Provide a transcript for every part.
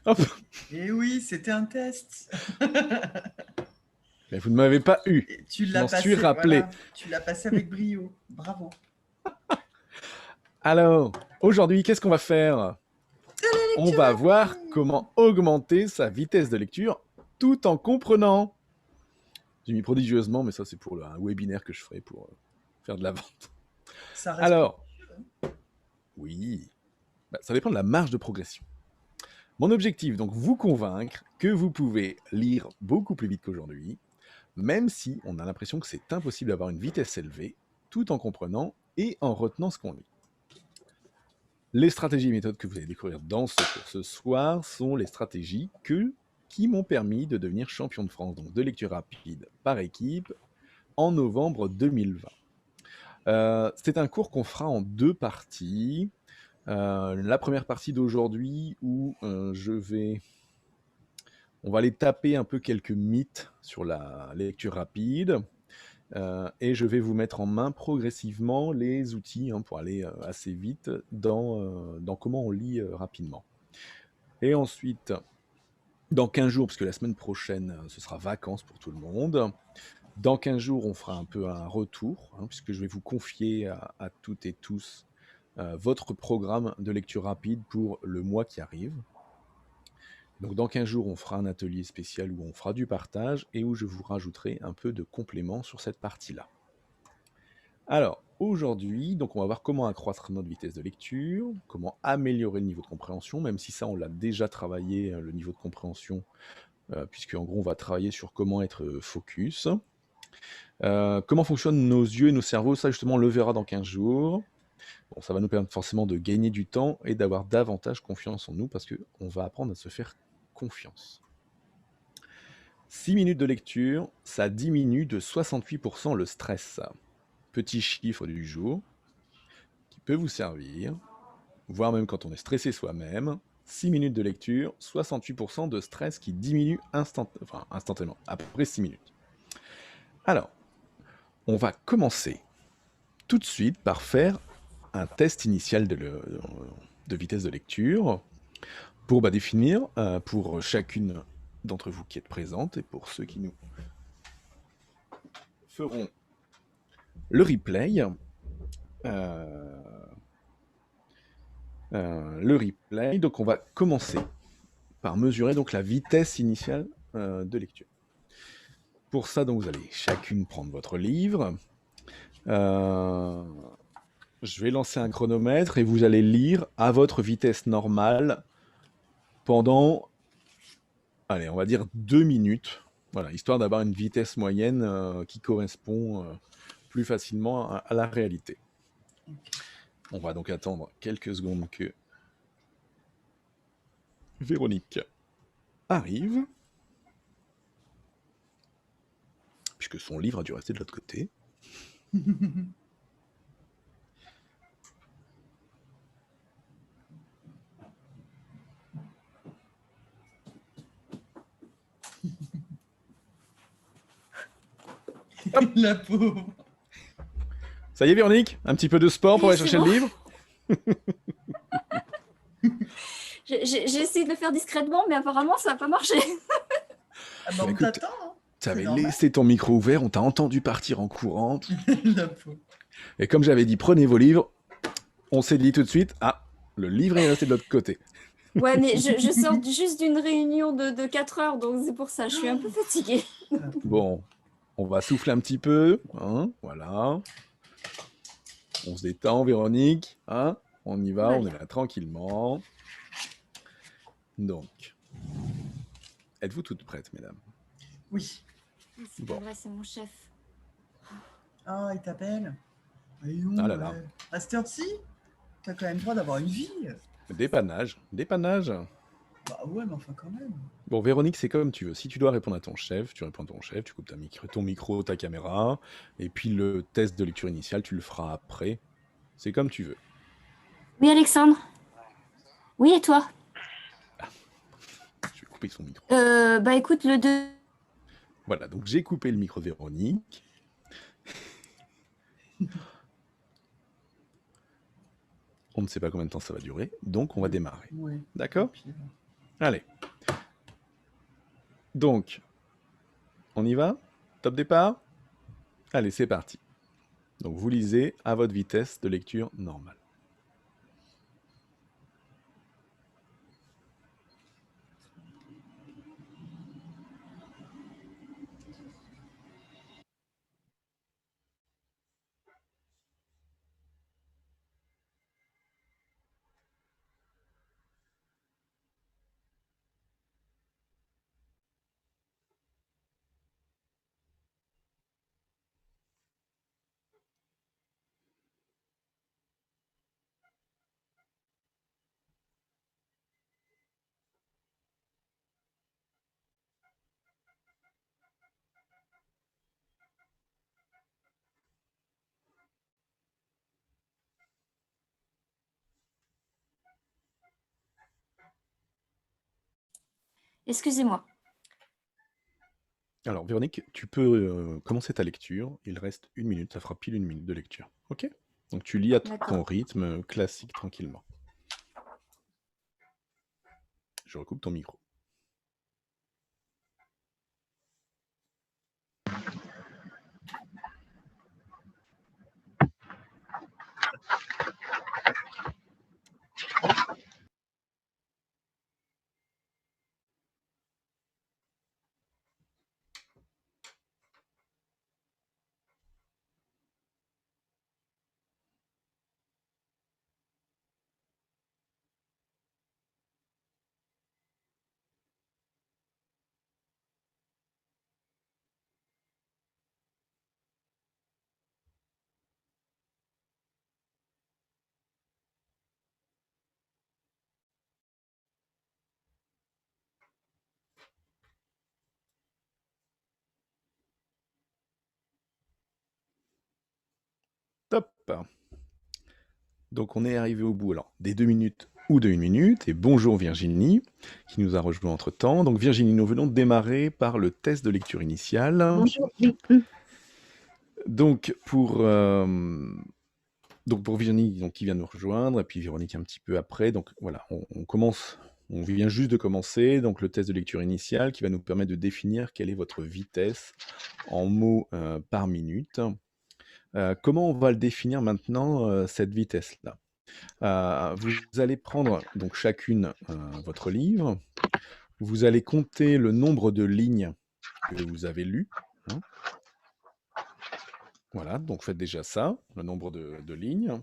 Hop. Et oui, c'était un test. Mais vous ne m'avez pas eu. Et tu Je l'as m'en suis passé, rappelé. voilà. Tu l'as passé avec brio. Bravo. Alors, aujourd'hui, qu'est-ce qu'on va faire? On Lecture va voir rapide. comment augmenter sa vitesse de lecture tout en comprenant. J'ai mis prodigieusement, mais ça c'est pour un webinaire que je ferai pour faire de la vente. Ça reste Alors, prodigieux. oui, ça dépend de la marge de progression. Mon objectif, donc, vous convaincre que vous pouvez lire beaucoup plus vite qu'aujourd'hui, même si on a l'impression que c'est impossible d'avoir une vitesse élevée, tout en comprenant et en retenant ce qu'on lit. Les stratégies et méthodes que vous allez découvrir dans ce cours ce soir sont les stratégies qui m'ont permis de devenir champion de France, donc de lecture rapide par équipe, en novembre 2020. C'est un cours qu'on fera en 2 parties. La première partie d'aujourd'hui où on va aller taper un peu quelques mythes sur la lecture rapide. Et je vais vous mettre en main progressivement les outils pour aller assez vite dans comment on lit rapidement. Et ensuite, dans 15 jours, parce que la semaine prochaine, ce sera vacances pour tout le monde, dans 15 jours, on fera un peu un retour, puisque je vais vous confier à toutes et tous votre programme de lecture rapide pour le mois qui arrive. Donc dans 15 jours, on fera un atelier spécial où on fera du partage et où je vous rajouterai un peu de compléments sur cette partie-là. Alors, aujourd'hui, donc on va voir comment accroître notre vitesse de lecture, comment améliorer le niveau de compréhension, même si ça, on l'a déjà travaillé, le niveau de compréhension, puisque en gros, on va travailler sur comment être focus. Comment fonctionnent nos yeux et nos cerveaux, ça justement, on le verra dans 15 jours. Bon, ça va nous permettre forcément de gagner du temps et d'avoir davantage confiance en nous, parce qu'on va apprendre à se faire confiance. 6 minutes de lecture, ça diminue de 68% le stress. Petit chiffre du jour qui peut vous servir, voire même quand on est stressé soi-même. 6 minutes de lecture, 68% de stress qui diminue instantanément, après 6 minutes. Alors, on va commencer tout de suite par faire un test initial de vitesse de lecture pour définir, pour chacune d'entre vous qui êtes présente et pour ceux qui nous feront le replay. Donc on va commencer par mesurer donc la vitesse initiale de lecture. Pour ça, donc, vous allez chacune prendre votre livre. Je vais lancer un chronomètre et vous allez lire à votre vitesse normale pendant, allez, on va dire 2 minutes. Voilà, histoire d'avoir une vitesse moyenne qui correspond plus facilement à la réalité. On va donc attendre quelques secondes que Véronique arrive, puisque son livre a dû rester de l'autre côté. La pauvre. Ça y est, Véronique, un petit peu de sport pour Oui, aller c'est chercher bon. le livre. J'ai essayé de le faire discrètement, mais apparemment, ça n'a pas marché. Ah bah Bah on écoute, t'attend, hein. C'est t'avais normal. laissé ton micro ouvert, on t'a entendu partir en courant. La pauvre. Et comme j'avais dit, prenez vos livres, on s'est dit tout de suite, ah, le livre est resté de l'autre côté. Ouais, mais je sors juste d'une réunion de 4 heures, donc c'est pour ça, je suis un peu fatiguée. La pauvre. Bon, on va souffler un petit peu, voilà. On se détend, Véronique, on y va, on est Voilà. là tranquillement. Donc, êtes-vous toutes prêtes, mesdames? Oui. C'est Bon. pas vrai, c'est mon chef. Ah, il t'appelle. Et Ah où, là là, à cette heure-ci, t'as quand même le droit d'avoir une vie. dépannage, dépannage. Bah ouais, mais enfin quand même. Bon, Véronique, c'est comme tu veux. Si tu dois répondre à ton chef, tu réponds à ton chef, tu coupes ton micro, ta caméra, et puis le test de lecture initiale, tu le feras après. C'est comme tu veux. Oui, Alexandre. Oui, et toi? Je vais couper son micro. Bah écoute, le 2. Voilà, donc j'ai coupé le micro de Véronique. On ne sait pas combien de temps ça va durer, donc on va démarrer. Ouais. D'accord? Pire. Allez. Donc, on y va? Top départ? Allez, c'est parti. Donc, vous lisez à votre vitesse de lecture normale. Excusez-moi. Alors, Véronique, tu peux commencer ta lecture. Il reste 1 minute. Ça fera pile 1 minute de lecture. OK? Donc, tu lis à ton D'accord. rythme classique, tranquillement. Je recoupe ton micro. Top! Donc, on est arrivé au bout, alors, des 2 minutes ou de 1 minute. Et bonjour Virginie, qui nous a rejoint entre-temps. Donc, Virginie, nous venons de démarrer par le test de lecture initiale. Bonjour, oui. Donc, pour Virginie, donc, qui vient de nous rejoindre, et puis Véronique un petit peu après. Donc, voilà, on commence. On vient juste de commencer, donc le test de lecture initiale qui va nous permettre de définir quelle est votre vitesse en mots par minute. Comment on va le définir maintenant, cette vitesse-là? Vous allez prendre donc chacune votre livre. Vous allez compter le nombre de lignes que vous avez lues. Hein. Voilà, donc faites déjà ça, le nombre de lignes.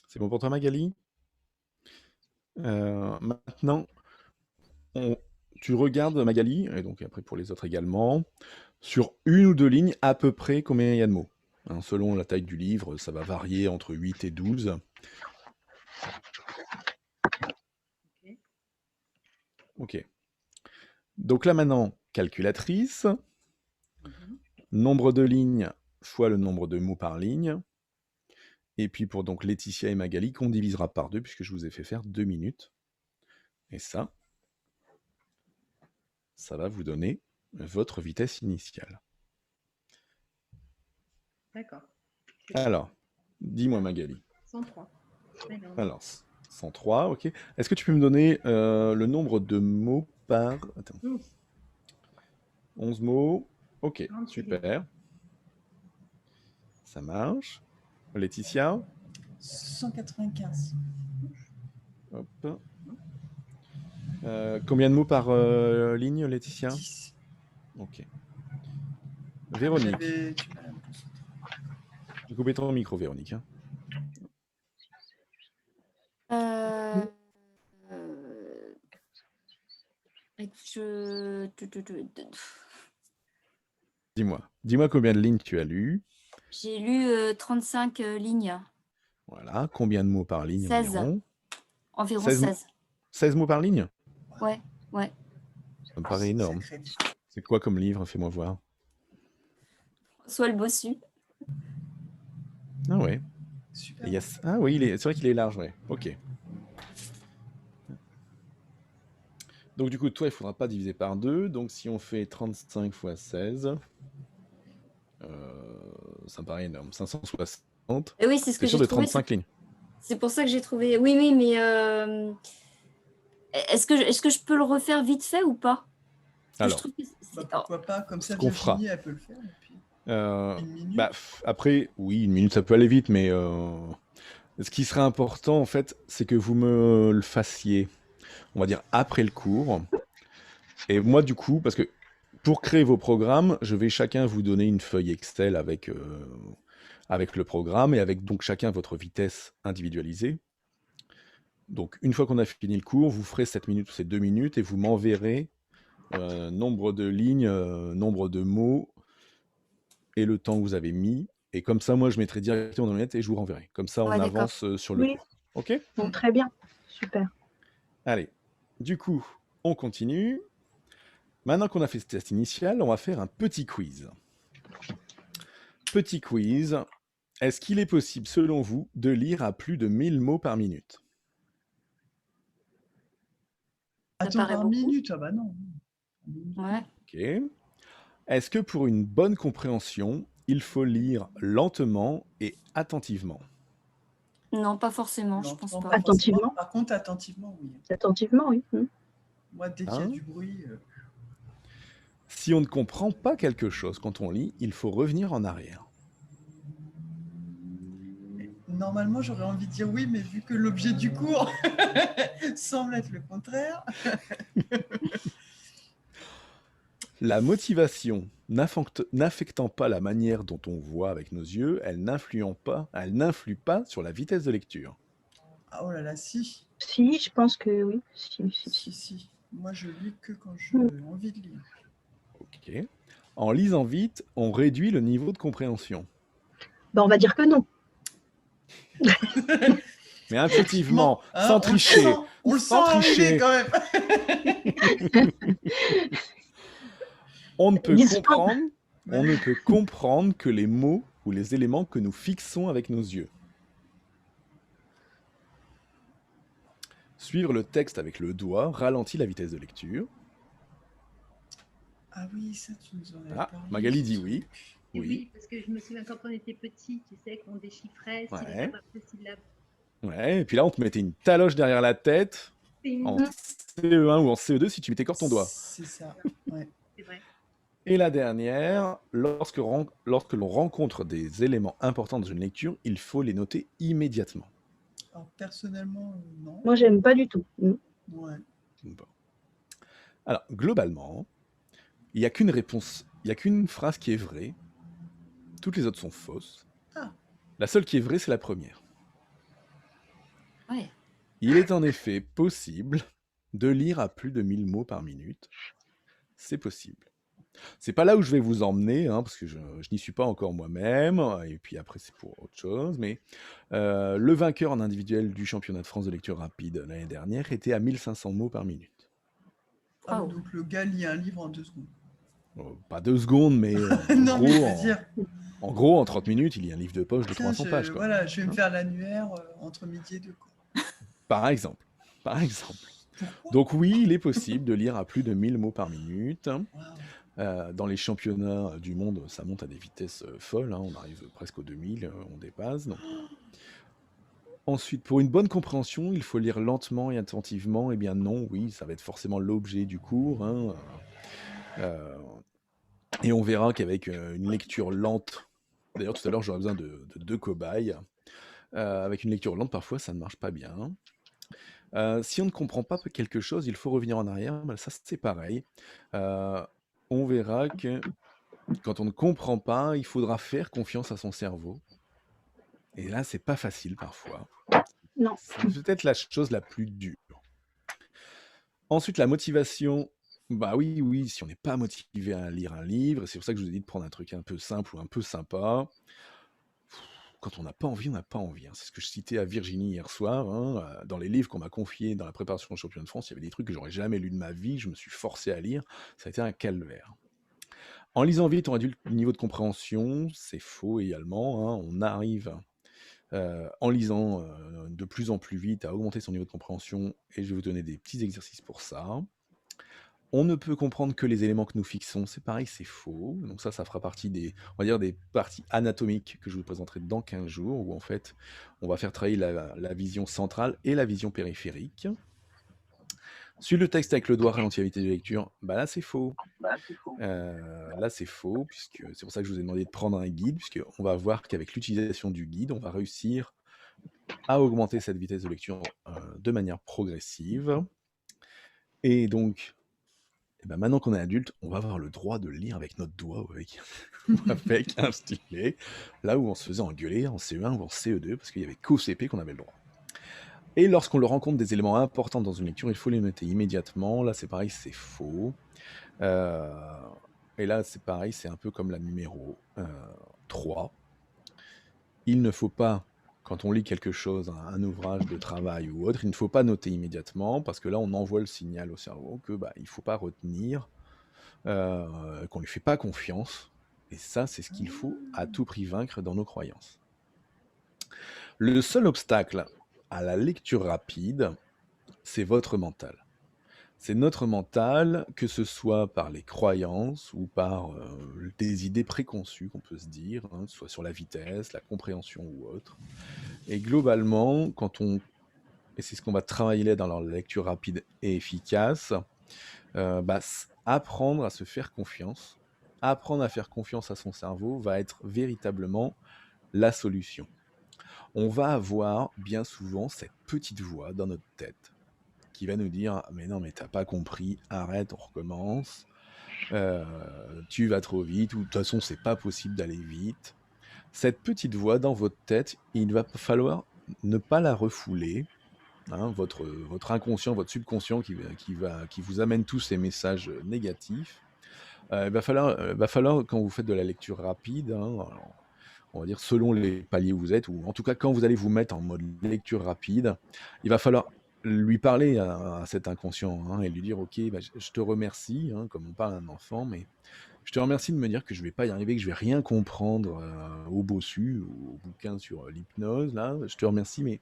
C'est bon pour toi, Magali? Maintenant, tu regardes, Magali, et donc après pour les autres également, sur 1 ou 2 lignes, à peu près combien il y a de mots. Hein, selon la taille du livre, ça va varier entre 8 et 12. Ok. Donc là maintenant, calculatrice, nombre de lignes fois le nombre de mots par ligne. Et puis pour donc Laetitia et Magali, qu'on divisera par 2, puisque je vous ai fait faire 2 minutes. Et ça va vous donner votre vitesse initiale. D'accord. Alors, dis-moi Magali. 103. Alors, 103, ok. Est-ce que tu peux me donner le nombre de mots par... Attends. 11. 11 mots. Ok, 38. super. Ça marche. Laetitia? 195. Hop. Combien de mots par ligne, Laetitia? 10. Ok. Véronique. J'avais du mal à me concentrer. J'ai coupé ton micro, Véronique. Hein. Dis-moi combien de lignes tu as lu. J'ai lu 35 lignes. Voilà, combien de mots par ligne 16. environ? Environ 16. 16. 16 mots par ligne? Ouais, ouais. Ça me paraît énorme. C'est quoi comme livre? Fais-moi voir. Soit le bossu. Ah ouais. Et Super. il y a... Ah oui, c'est vrai qu'il est large, ouais. Ok. Donc du coup, toi, il ne faudra pas diviser par 2. Donc si on fait 35 fois 16, ça me paraît énorme. 560. Et oui, c'est ce C'est que sûr j'ai de trouvé. 35 lignes. C'est pour ça que j'ai trouvé. Oui, oui, mais est-ce que je peux le refaire vite fait ou pas? Parce que je Alors, trouve que Pourquoi pas, comme ce ça qu'on fera. Virginie, elle peut le faire. Et puis, Euh, une minute. Après, oui, une minute, ça peut aller vite, mais ce qui serait important, en fait, c'est que vous me le fassiez, on va dire, après le cours. Et moi, du coup, parce que pour créer vos programmes, je vais chacun vous donner une feuille Excel avec le programme et avec donc chacun votre vitesse individualisée. Donc, une fois qu'on a fini le cours, vous ferez 7 minutes ou ces 2 minutes et vous m'enverrez nombre de lignes, nombre de mots et le temps que vous avez mis. Et comme ça, moi, je mettrai directement dans les lettres et je vous renverrai. Comme ça, on Ouais, d'accord. avance sur le Oui. cours. OK? Bon, très bien. Super. Allez. Du coup, on continue. Maintenant qu'on a fait ce test initial, on va faire un petit quiz. Petit quiz. Est-ce qu'il est possible, selon vous, de lire à plus de 1000 mots par minute? Attends, paraît par beaucoup. minute, ah bah non. Ouais. Ok. Est-ce que pour une bonne compréhension, il faut lire lentement et attentivement? Non, pas forcément, je pense Lentement, pas. pas forcément. Attentivement. Par contre, attentivement, oui. Attentivement, oui. Moi, dès qu'il y a Hein? du bruit, Si on ne comprend pas quelque chose quand on lit, il faut revenir en arrière. normalement, j'aurais envie de dire oui, mais vu que l'objet du cours semble être le contraire. La motivation n'affectant pas la manière dont on voit avec nos yeux, elle n'influe pas sur la vitesse de lecture. Ah, oh là là, si. Si, je pense que oui. Si. Moi, je lis que quand j'ai envie de lire. Ok. En lisant vite, on réduit le niveau de compréhension. Ben, on va dire que non. Mais intuitivement, Hein, sans tricher. On le sent sans tricher. arriver quand même. On ne peut comprendre que les mots ou les éléments que nous fixons avec nos yeux. Suivre le texte avec le doigt ralentit la vitesse de lecture. Ah oui, ça, tu nous en avais parlé. Magali dit oui. Oui, parce que je me souviens quand on était petit, tu sais, qu'on déchiffrait s'il n'avait pas de syllabes. Ouais, et puis là, on te mettait une taloche derrière la tête. En CE1 ou en CE2 si tu mettais encore ton doigt. C'est ça, ouais. C'est vrai. Et la dernière, lorsque l'on rencontre des éléments importants dans une lecture, il faut les noter immédiatement. Alors, personnellement, non. Moi, j'aime pas du tout. Ouais. Bon. Alors, globalement, il n'y a qu'une réponse, il n'y a qu'une phrase qui est vraie. Toutes les autres sont fausses. Ah. La seule qui est vraie, c'est la première. Ouais. Il est en effet possible de lire à plus de 1000 mots par minute. C'est possible. C'est pas là où je vais vous emmener, parce que je n'y suis pas encore moi-même, et puis après c'est pour autre chose, mais le vainqueur en individuel du championnat de France de lecture rapide l'année dernière était à 1500 mots par minute. Ah, donc le gars lit un livre en 2 secondes. Pas 2 secondes, mais non, mais je veux dire... en gros, en 30 minutes, il lit un livre de poche de 300 pages. Quoi. Voilà, je vais me faire l'annuaire entre midi et 2. Quoi. Par exemple. Pourquoi? Donc oui, il est possible de lire à plus de 1000 mots par minute. Wow. Dans les championnats du monde, ça monte à des vitesses folles. On arrive presque aux 2000, on dépasse. Donc. Ensuite, pour une bonne compréhension, il faut lire lentement et attentivement. Eh bien non, oui, ça va être forcément l'objet du cours. Et on verra qu'avec une lecture lente, d'ailleurs tout à l'heure j'aurais besoin de 2 cobayes, avec une lecture lente parfois ça ne marche pas bien. Si on ne comprend pas quelque chose, il faut revenir en arrière, ça c'est pareil. On verra que quand on ne comprend pas, il faudra faire confiance à son cerveau. Et là c'est pas facile parfois. Non. C'est peut-être la chose la plus dure. Ensuite la motivation. Bah oui, si on n'est pas motivé à lire un livre, c'est pour ça que je vous ai dit de prendre un truc un peu simple ou un peu sympa. Quand on n'a pas envie, on n'a pas envie. C'est ce que je citais à Virginie hier soir. Dans les livres qu'on m'a confiés dans la préparation au championnat de France, il y avait des trucs que j'aurais jamais lus de ma vie, je me suis forcé à lire, ça a été un calvaire. En lisant vite, on réduit le niveau de compréhension, c'est faux également. On arrive en lisant de plus en plus vite, à augmenter son niveau de compréhension, et je vais vous donner des petits exercices pour ça. On ne peut comprendre que les éléments que nous fixons, c'est pareil, c'est faux. Donc ça fera partie on va dire, des parties anatomiques que je vous présenterai dans 15 jours, où en fait, on va faire travailler la vision centrale et la vision périphérique. Suivre le texte avec le doigt, ralentir la vitesse de lecture, bah là c'est faux. Là c'est faux, puisque c'est pour ça que je vous ai demandé de prendre un guide, puisqu'on va voir qu'avec l'utilisation du guide, on va réussir à augmenter cette vitesse de lecture de manière progressive. Et donc, maintenant qu'on est adulte, on va avoir le droit de lire avec notre doigt ou avec un stylet, là où on se faisait engueuler en CE1 ou en CE2, parce qu'il n'y avait qu'au CP qu'on avait le droit. Et lorsqu'on leur rencontre des éléments importants dans une lecture, il faut les noter immédiatement. Là, c'est pareil, c'est faux. Et là, c'est pareil, c'est un peu comme la numéro 3. Il ne faut pas, quand on lit quelque chose, un ouvrage de travail ou autre, il ne faut pas noter immédiatement, parce que là, on envoie le signal au cerveau que il ne faut pas retenir, qu'on ne lui fait pas confiance. Et ça, c'est ce qu'il faut à tout prix vaincre dans nos croyances. Le seul obstacle à la lecture rapide, c'est votre mental. C'est notre mental, que ce soit par les croyances ou par des idées préconçues qu'on peut se dire, que ce soit sur la vitesse, la compréhension ou autre. Et globalement, et c'est ce qu'on va travailler là dans la lecture rapide et efficace, apprendre à se faire confiance, apprendre à faire confiance à son cerveau va être véritablement la solution. On va avoir bien souvent cette petite voix dans notre tête qui va nous dire « Mais non, mais t'as pas compris, arrête, on recommence, tu vas trop vite, ou de toute façon, c'est pas possible d'aller vite. » Cette petite voix dans votre tête, il va falloir ne pas la refouler, votre inconscient, votre subconscient qui vous amène tous ces messages négatifs. Il va falloir, quand vous faites de la lecture rapide, on va dire selon les paliers où vous êtes, ou en tout cas quand vous allez vous mettre en mode lecture rapide, il va falloir lui parler à cet inconscient et lui dire « Ok, je te remercie, comme on parle à un enfant, mais je te remercie de me dire que je vais pas y arriver, que je vais rien comprendre au bossu, au bouquin sur l'hypnose, là. Je te remercie, mais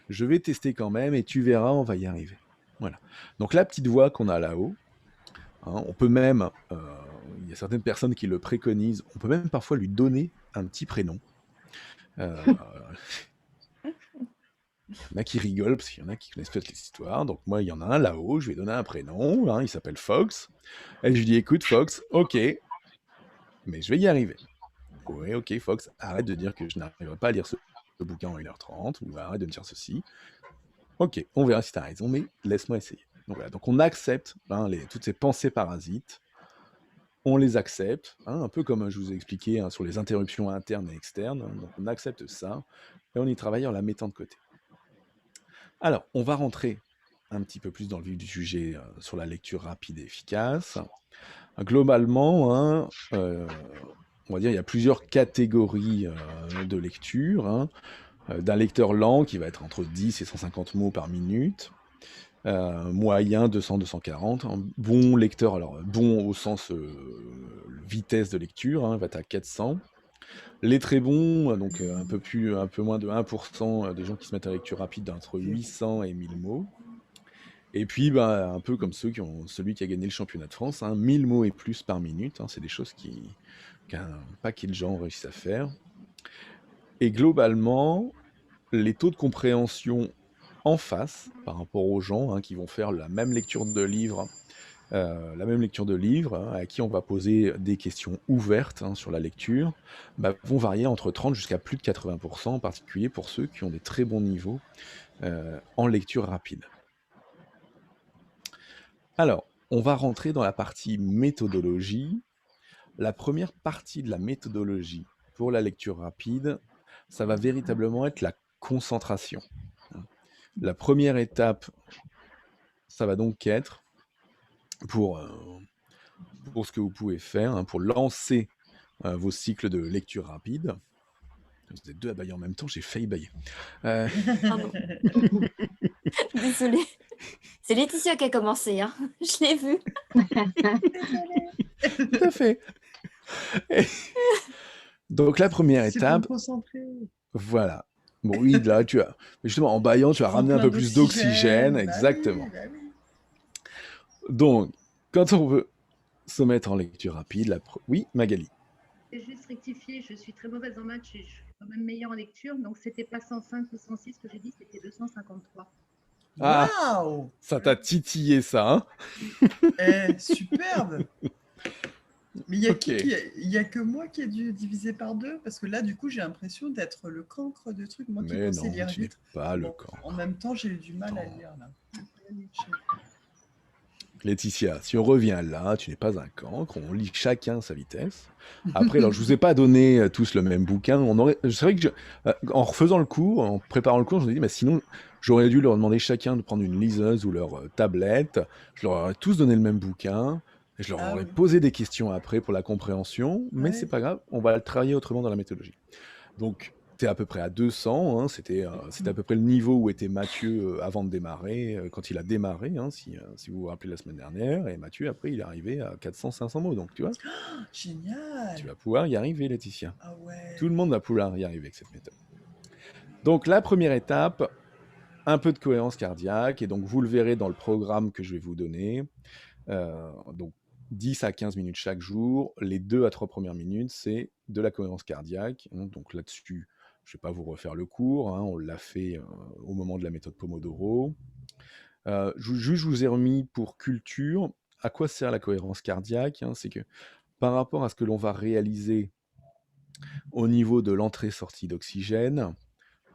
je vais tester quand même et tu verras, on va y arriver. » Voilà. Donc la petite voix qu'on a là-haut, on peut même, il y a certaines personnes qui le préconisent, on peut même parfois lui donner un petit prénom. Il y en a qui rigolent, parce qu'il y en a qui connaissent peut-être les histoires. Donc moi, il y en a un là-haut, je lui ai donné un prénom, il s'appelle Fox. Et je lui dis « Écoute, Fox, ok, mais je vais y arriver. » Oui, ok, Fox, arrête de dire que je n'arriverai pas à lire ce bouquin en 1h30, ou arrête de me dire ceci. Ok, on verra si tu as raison, mais laisse-moi essayer. Donc voilà, donc on accepte toutes ces pensées parasites, on les accepte, un peu comme je vous ai expliqué sur les interruptions internes et externes, donc on accepte ça, et on y travaille en la mettant de côté. Alors, on va rentrer un petit peu plus dans le vif du sujet sur la lecture rapide et efficace. Globalement, on va dire il y a plusieurs catégories de lecture. D'un lecteur lent qui va être entre 10 et 150 mots par minute, moyen 200-240, un bon lecteur, alors bon au sens vitesse de lecture, va être à 400. Les très bons, donc un peu moins de 1% des gens qui se mettent à la lecture rapide entre 800 et 1000 mots. Et puis, un peu comme celui qui a gagné le championnat de France, 1000 mots et plus par minute, c'est des choses qu'un paquet de gens réussissent à faire. Et globalement, les taux de compréhension en face, par rapport aux gens qui vont faire la même lecture de livre, à qui on va poser des questions ouvertes sur la lecture, vont varier entre 30 jusqu'à plus de 80%, en particulier pour ceux qui ont des très bons niveaux en lecture rapide. Alors, on va rentrer dans la partie méthodologie. La première partie de la méthodologie pour la lecture rapide, ça va véritablement être la concentration. La première étape, ça va donc être pour ce que vous pouvez faire, pour lancer vos cycles de lecture rapide. Vous êtes deux à bailler en même temps, j'ai failli bailler. Pardon. Désolée. C'est Laetitia qui a commencé, je l'ai vu. Tout à fait. Donc la première étape, voilà. Bon, oui, là, tu as... mais justement, en bâillant, tu vas Prends ramener un plein peu plus d'oxygène, d'oxygène. Bah oui, exactement. bah oui. Donc, quand on veut se mettre en lecture rapide, oui, Magali. Et juste rectifier, je suis très mauvaise en maths, je suis quand même meilleure en lecture, donc c'était pas 105 ou 106 que j'ai dit, c'était 253. Ah, Waouh! ça t'a titillé ça, hein? Superbe! Mais il y a Ok. il y a que moi qui ai dû diviser par deux, parce que là, du coup, j'ai l'impression d'être le cancre de trucs, moi qui Mais pensais non, lire tu n'es vite. pas le Bon, cancre. en même temps, j'ai eu du mal à Attends. lire là. Laetitia, si on revient là, tu n'es pas un cancre, on lit chacun à sa vitesse. Après, alors je vous ai pas donné tous le même bouquin. C'est vrai que en refaisant le cours, en préparant le cours, je me dis, mais sinon, j'aurais dû leur demander chacun de prendre une liseuse ou leur tablette. Je leur aurais tous donné le même bouquin. Et je leur Ah aurais oui. posé des questions après pour la compréhension, mais Ouais. c'est pas grave, on va le travailler autrement dans la méthodologie. Donc, tu es à peu près à 200, hein, c'était à peu près le niveau où était Mathieu avant de démarrer, quand il a démarré, hein, si vous vous rappelez la semaine dernière, et Mathieu, après, il est arrivé à 400-500 mots, donc tu vois, Génial! tu vas pouvoir y arriver, Laetitia. Ah ouais. Tout le monde va pouvoir y arriver avec cette méthode. Donc, la première étape, un peu de cohérence cardiaque, et donc vous le verrez dans le programme que je vais vous donner. Donc, 10 à 15 minutes chaque jour. Les 2 à 3 premières minutes, c'est de la cohérence cardiaque. Hein, donc là-dessus, je ne vais pas vous refaire le cours. Hein, on l'a fait au moment de la méthode Pomodoro. Je vous ai remis pour culture. À quoi sert la cohérence cardiaque, hein? C'est que par rapport à ce que l'on va réaliser au niveau de l'entrée-sortie d'oxygène,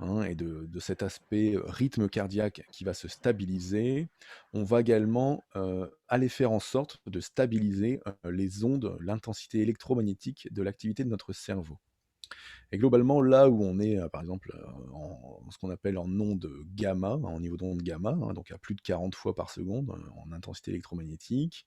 hein, et de cet aspect rythme cardiaque qui va se stabiliser, on va également aller faire en sorte de stabiliser les ondes, l'intensité électromagnétique de l'activité de notre cerveau. Et globalement, là où on est, par exemple, en ce qu'on appelle en onde gamma, hein, en niveau d'onde gamma, hein, donc à plus de 40 fois par seconde en intensité électromagnétique,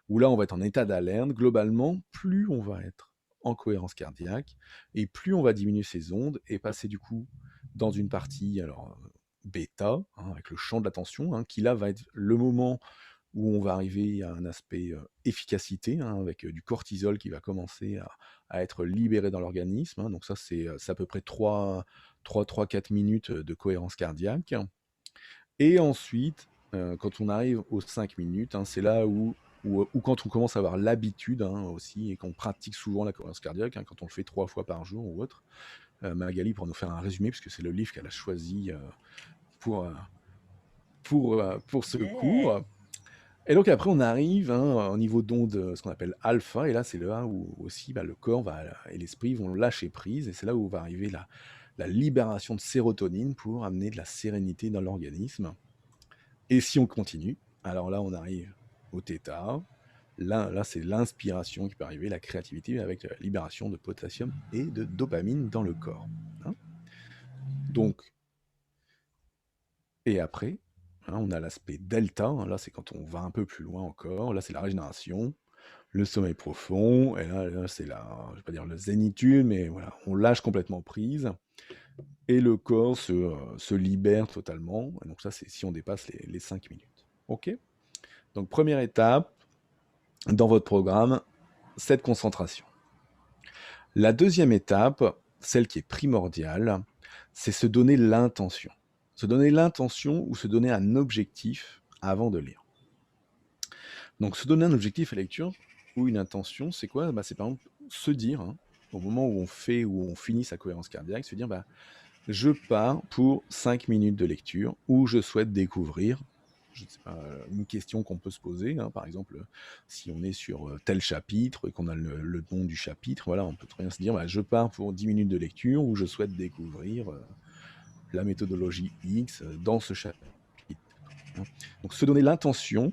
où là on va être en état d'alerte, globalement, plus on va être en cohérence cardiaque, et plus on va diminuer ces ondes et passer du coup dans une partie alors bêta, hein, avec le champ de l'attention, hein, qui là va être le moment où on va arriver à un aspect efficacité, hein, avec du cortisol qui va commencer à être libéré dans l'organisme. Hein, donc ça, c'est à peu près 3-4 minutes de cohérence cardiaque. Et ensuite, quand on arrive aux 5 minutes, hein, c'est là où quand on commence à avoir l'habitude, hein, aussi, et qu'on pratique souvent la cohérence cardiaque, hein, quand on le fait 3 fois par jour ou autre. Magali pour nous faire un résumé, puisque c'est le livre qu'elle a choisi pour ce cours. Et donc après, on arrive au niveau d'onde, ce qu'on appelle alpha, et là, c'est là où aussi le corps et l'esprit vont lâcher prise, et c'est là où va arriver la libération de sérotonine pour amener de la sérénité dans l'organisme. Et si on continue, alors là, on arrive au θ. Là, c'est l'inspiration qui peut arriver, la créativité, avec la libération de potassium et de dopamine dans le corps. Hein. Donc, et après, hein, on a l'aspect delta. Hein, là, c'est quand on va un peu plus loin encore. Là, c'est la régénération, le sommeil profond. Et là c'est je vais pas dire le zénitude, mais voilà, on lâche complètement prise. Et le corps se libère totalement. Et donc ça, c'est si on dépasse les 5 minutes. OK? Donc, première étape, dans votre programme, cette concentration. La deuxième étape, celle qui est primordiale, c'est se donner l'intention. Se donner l'intention ou se donner un objectif avant de lire. Donc se donner un objectif à lecture ou une intention, c'est quoi? C'est par exemple se dire, hein, au moment où on finit sa cohérence cardiaque, se dire je pars pour 5 minutes de lecture où je souhaite découvrir, je ne sais pas, une question qu'on peut se poser, hein, par exemple, si on est sur tel chapitre et qu'on a le nom du chapitre, voilà, on peut très bien se dire je pars pour 10 minutes de lecture où je souhaite découvrir la méthodologie X dans ce chapitre. Hein. Donc se donner l'intention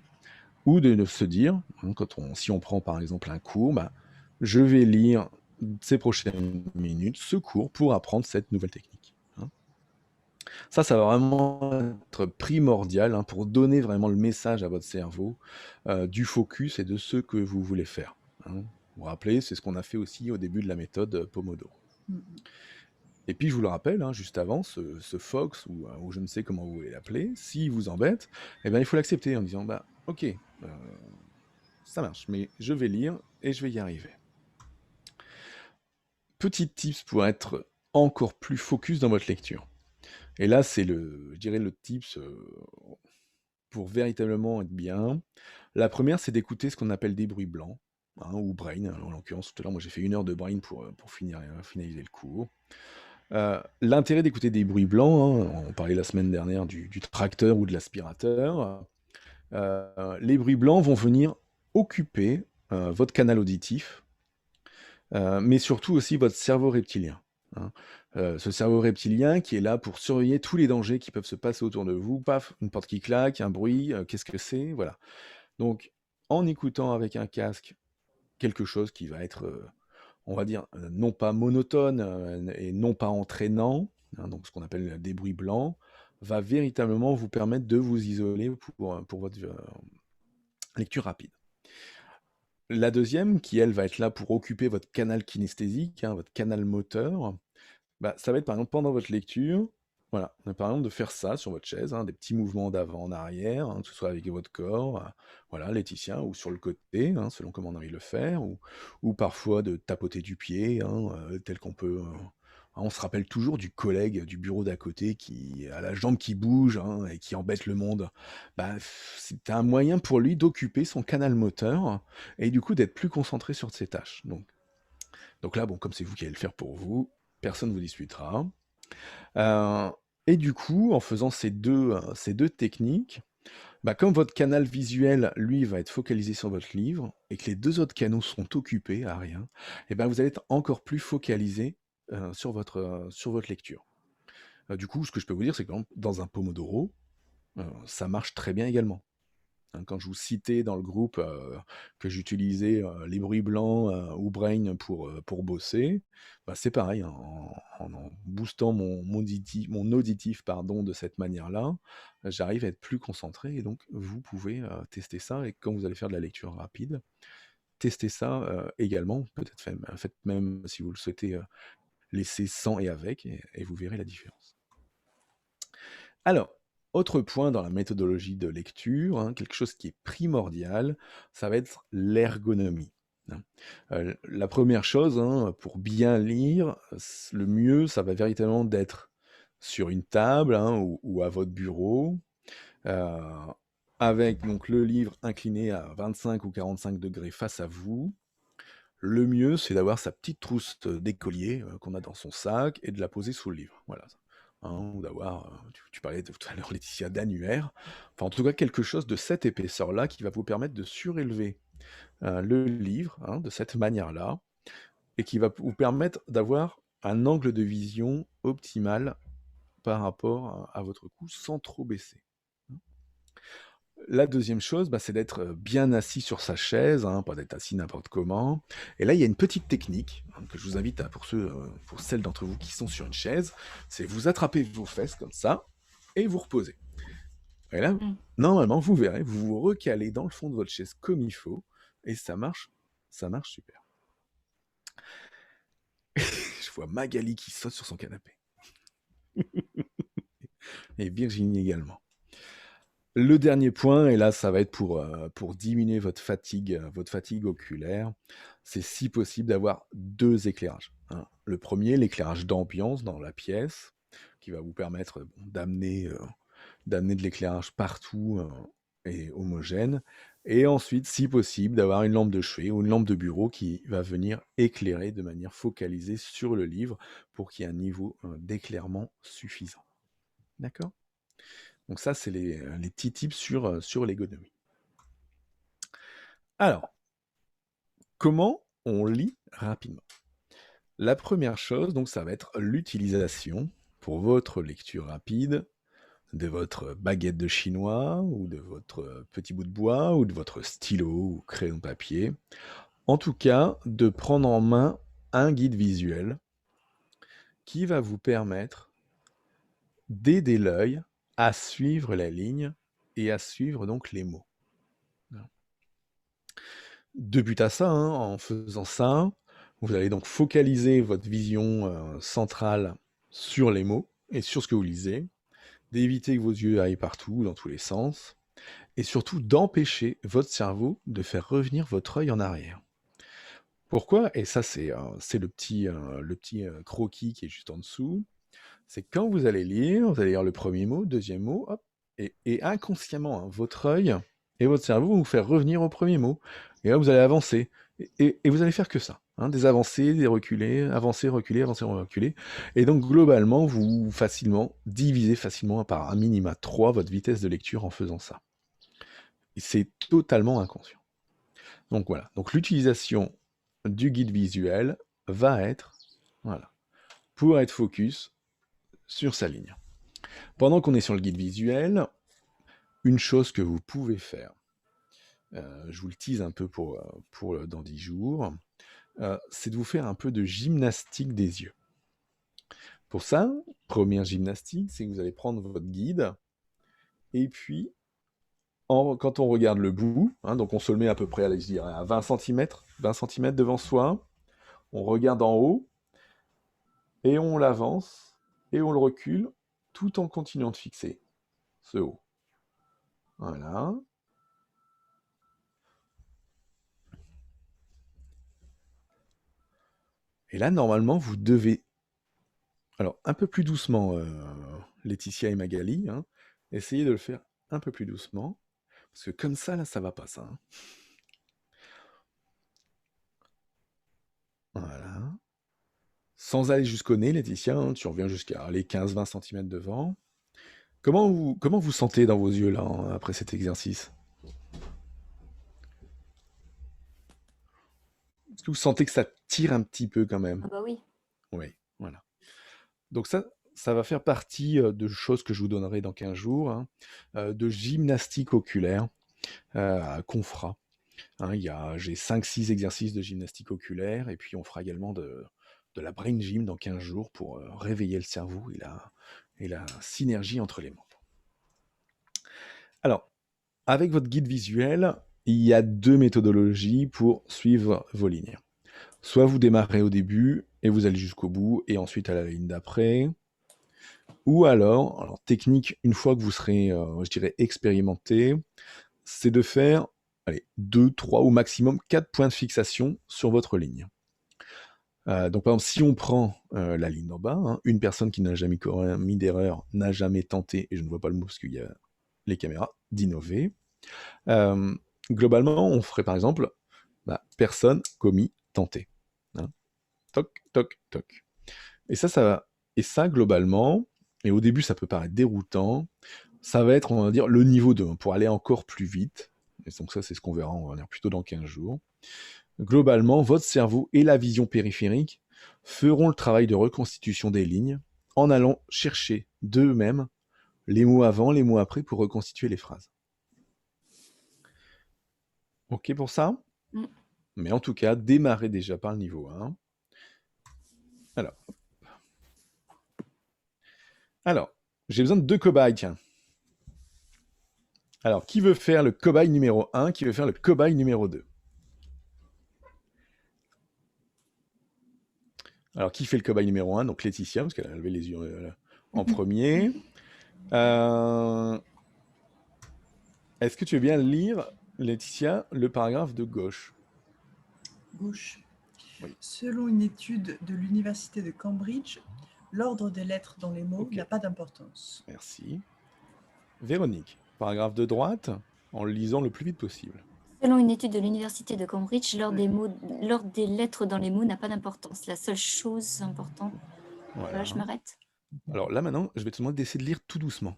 ou de se dire, hein, si on prend par exemple un cours, je vais lire ces prochaines minutes ce cours pour apprendre cette nouvelle technique. Hein. Ça va vraiment être primordial, hein, pour donner vraiment le message à votre cerveau du focus et de ce que vous voulez faire. Hein. Vous vous rappelez, c'est ce qu'on a fait aussi au début de la méthode Pomodoro. Et puis je vous le rappelle, hein, juste avant, ce Fox, ou je ne sais comment vous voulez l'appeler, s'il vous embête, il faut l'accepter en disant ok, ça marche, mais je vais lire et je vais y arriver. Petit tips pour être encore plus focus dans votre lecture. Et là, c'est je dirais le tips pour véritablement être bien. La première, c'est d'écouter ce qu'on appelle des bruits blancs, hein, ou brain, en l'occurrence. Tout à l'heure, moi, j'ai fait 1 heure de brain pour finaliser le cours. L'intérêt d'écouter des bruits blancs, hein, on parlait la semaine dernière du tracteur ou de l'aspirateur. Les bruits blancs vont venir occuper votre canal auditif, mais surtout aussi votre cerveau reptilien, hein. Ce cerveau reptilien qui est là pour surveiller tous les dangers qui peuvent se passer autour de vous. Paf, une porte qui claque, un bruit, qu'est-ce que c'est? Voilà. Donc, en écoutant avec un casque quelque chose qui va être, on va dire, non pas monotone et non pas entraînant, hein, donc ce qu'on appelle des bruits blancs, va véritablement vous permettre de vous isoler pour votre lecture rapide. La deuxième, qui elle va être là pour occuper votre canal kinesthésique, hein, votre canal moteur, bah, ça va être par exemple pendant votre lecture, voilà, par exemple de faire ça sur votre chaise, hein, des petits mouvements d'avant en arrière, hein, que ce soit avec votre corps, voilà, Laetitia, ou sur le côté, hein, selon comment on a envie de le faire, ou parfois de tapoter du pied, hein, tel qu'on peut. On se rappelle toujours du collègue du bureau d'à côté qui a la jambe qui bouge, hein, et qui embête le monde. Bah, c'est un moyen pour lui d'occuper son canal moteur et du coup d'être plus concentré sur ses tâches. Donc là, bon, comme c'est vous qui allez le faire pour vous, personne ne vous disputera. Et du coup, en faisant ces deux techniques, bah, comme votre canal visuel, lui, va être focalisé sur votre livre, et que les 2 autres canaux sont occupés à rien, et ben, vous allez être encore plus focalisé sur votre lecture. Du coup, ce que je peux vous dire, c'est que par exemple, dans un Pomodoro, ça marche très bien également. Hein, quand je vous citais dans le groupe que j'utilisais les bruits blancs ou Brain pour bosser, bah, c'est pareil, hein, en boostant mon auditif pardon, de cette manière-là, j'arrive à être plus concentré et donc vous pouvez tester ça et quand vous allez faire de la lecture rapide, testez ça également, peut-être faites même si vous le souhaitez, laisser sans et avec et vous verrez la différence. Alors, autre point dans la méthodologie de lecture, hein, quelque chose qui est primordial, ça va être l'ergonomie, hein. La première chose, hein, pour bien lire, le mieux, ça va véritablement d'être sur une table, hein, ou à votre bureau, euh, avec donc le livre incliné à 25 ou 45 degrés face à vous. Le mieux, c'est d'avoir sa petite trousse d'écolier qu'on a dans son sac et de la poser sous le livre. Voilà. Hein, ou d'avoir, tu parlais tout à l'heure, Laetitia, d'annulaire. Enfin, en tout cas, quelque chose de cette épaisseur-là qui va vous permettre de surélever le livre, hein, de cette manière-là, et qui va vous permettre d'avoir un angle de vision optimal par rapport à votre cou sans trop baisser. La deuxième chose, bah, c'est d'être bien assis sur sa chaise, hein, pas d'être assis n'importe comment. Et là, il y a une petite technique hein, que je vous invite pour celles d'entre vous qui sont sur une chaise, c'est vous attrapez vos fesses comme ça et vous reposez. Et là, normalement, vous verrez, vous vous recalez dans le fond de votre chaise comme il faut et ça marche super. Je vois Magali qui saute sur son canapé. Et Virginie également. Le dernier point, et là ça va être pour diminuer votre fatigue oculaire, c'est si possible d'avoir 2 éclairages, hein. Le premier, l'éclairage d'ambiance dans la pièce, qui va vous permettre d'amener de l'éclairage partout et homogène. Et ensuite, si possible, d'avoir une lampe de chevet ou une lampe de bureau qui va venir éclairer de manière focalisée sur le livre pour qu'il y ait un niveau d'éclairement suffisant. D'accord ? Donc ça, c'est les petits tips sur l'ergonomie. Alors, comment on lit rapidement? La première chose, donc, ça va être l'utilisation pour votre lecture rapide de votre baguette de chinois ou de votre petit bout de bois ou de votre stylo ou crayon papier. En tout cas, de prendre en main un guide visuel qui va vous permettre d'aider l'œil à suivre la ligne et à suivre donc les mots. De but à ça, hein, en faisant ça, vous allez donc focaliser votre vision centrale sur les mots et sur ce que vous lisez, d'éviter que vos yeux aillent partout, dans tous les sens, et surtout d'empêcher votre cerveau de faire revenir votre œil en arrière. Pourquoi? Et ça, c'est le petit croquis qui est juste en dessous. C'est quand vous allez lire le premier mot, deuxième mot, hop, et inconsciemment, hein, votre œil et votre cerveau vont vous faire revenir au premier mot. Et là, vous allez avancer. Et vous allez faire que ça. Hein, des avancées, des reculés, avancer, reculer, avancer, reculer. Et donc, globalement, vous divisez facilement par un minima 3 votre vitesse de lecture en faisant ça. Et c'est totalement inconscient. Donc voilà. Donc l'utilisation du guide visuel va être, voilà, pour être focus sur sa ligne. Pendant qu'on est sur le guide visuel, une chose que vous pouvez faire, je vous le tease un peu pour dans 10 jours, c'est de vous faire un peu de gymnastique des yeux. Pour ça, première gymnastique, c'est que vous allez prendre votre guide, et puis, quand on regarde le bout, hein, donc on se le met à peu près, allez, je dirais, à 20 cm devant soi, on regarde en haut, et on l'avance, et on le recule, tout en continuant de fixer ce haut. Voilà. Et là, normalement, vous devez... Alors, un peu plus doucement, Laetitia et Magali, hein, essayez de le faire un peu plus doucement, parce que comme ça, là, ça va pas, ça. Hein. Voilà. Sans aller jusqu'au nez, Laetitia, hein, tu reviens jusqu'à les 15-20 cm devant. Comment vous sentez dans vos yeux, là, hein, après cet exercice? Est-ce que vous sentez que ça tire un petit peu quand même? Ah bah oui. Oui, voilà. Donc ça va faire partie de choses que je vous donnerai dans 15 jours, hein, de gymnastique oculaire qu'on fera. Hein, j'ai 5-6 exercices de gymnastique oculaire, et puis on fera également de la brain gym dans 15 jours pour réveiller le cerveau et la synergie entre les membres. Alors, avec votre guide visuel, il y a 2 méthodologies pour suivre vos lignes. Soit vous démarrez au début et vous allez jusqu'au bout, et ensuite à la ligne d'après. Ou alors technique, une fois que vous serez, je dirais, expérimenté, c'est de faire 2, 3 ou maximum 4 points de fixation sur votre ligne. Donc par exemple, si on prend la ligne d'en bas, hein, une personne qui n'a jamais commis d'erreur n'a jamais tenté, et je ne vois pas le mot parce qu'il y a les caméras, d'innover. Globalement, on ferait par exemple, personne commis tenté. Hein. Toc, toc, toc. Et ça, globalement, et au début ça peut paraître déroutant, ça va être, on va dire, le niveau 2, pour aller encore plus vite. Et donc ça, c'est ce qu'on verra, on va dire plutôt dans 15 jours. Globalement, votre cerveau et la vision périphérique feront le travail de reconstitution des lignes en allant chercher d'eux-mêmes les mots avant, les mots après pour reconstituer les phrases. Ok pour ça? Mais en tout cas, démarrez déjà par le niveau 1. Alors, j'ai besoin de 2 cobayes, tiens. Alors, qui veut faire le cobaye numéro 1? Qui veut faire le cobaye numéro 2? Alors, qui fait le cobaye numéro 1? Donc Laetitia, parce qu'elle a levé les yeux en premier. Est-ce que tu veux bien lire, Laetitia, le paragraphe de gauche? Gauche. Oui. Selon une étude de l'Université de Cambridge, l'ordre des lettres dans les mots n'a pas d'importance. Merci. Véronique, paragraphe de droite, en le lisant le plus vite possible. Selon une étude de l'Université de Cambridge, l'ordre des lettres dans les mots n'a pas d'importance. La seule chose importante... Voilà, je m'arrête. Alors là, maintenant, je vais te demander d'essayer de lire tout doucement.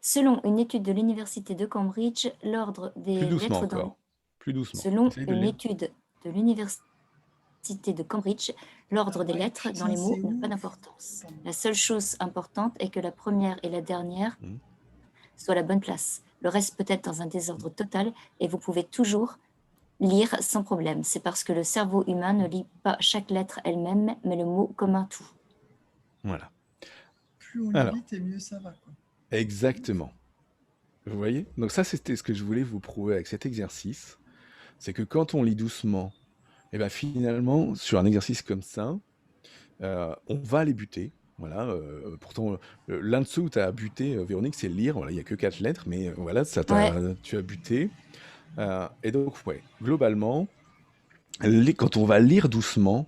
Selon une étude de l'Université de Cambridge, l'ordre des lettres dans... Plus doucement. Selon une étude de l'Université de Cambridge, l'ordre des lettres dans les mots n'a pas d'importance. La seule chose importante est que la première et la dernière soient à la bonne place. Le reste peut être dans un désordre total et vous pouvez toujours lire sans problème. C'est parce que le cerveau humain ne lit pas chaque lettre elle-même, mais le mot comme un tout. Voilà. Plus on lit vite et mieux ça va, quoi. Exactement. Vous voyez? Donc ça, c'était ce que je voulais vous prouver avec cet exercice. C'est que quand on lit doucement, et ben finalement, sur un exercice comme ça, on va aller buter. Voilà, pourtant, l'un de ceux où tu as buté, Véronique, c'est lire. Voilà, il n'y a que 4 lettres, mais voilà, tu as buté. Et donc, globalement, quand on va lire doucement,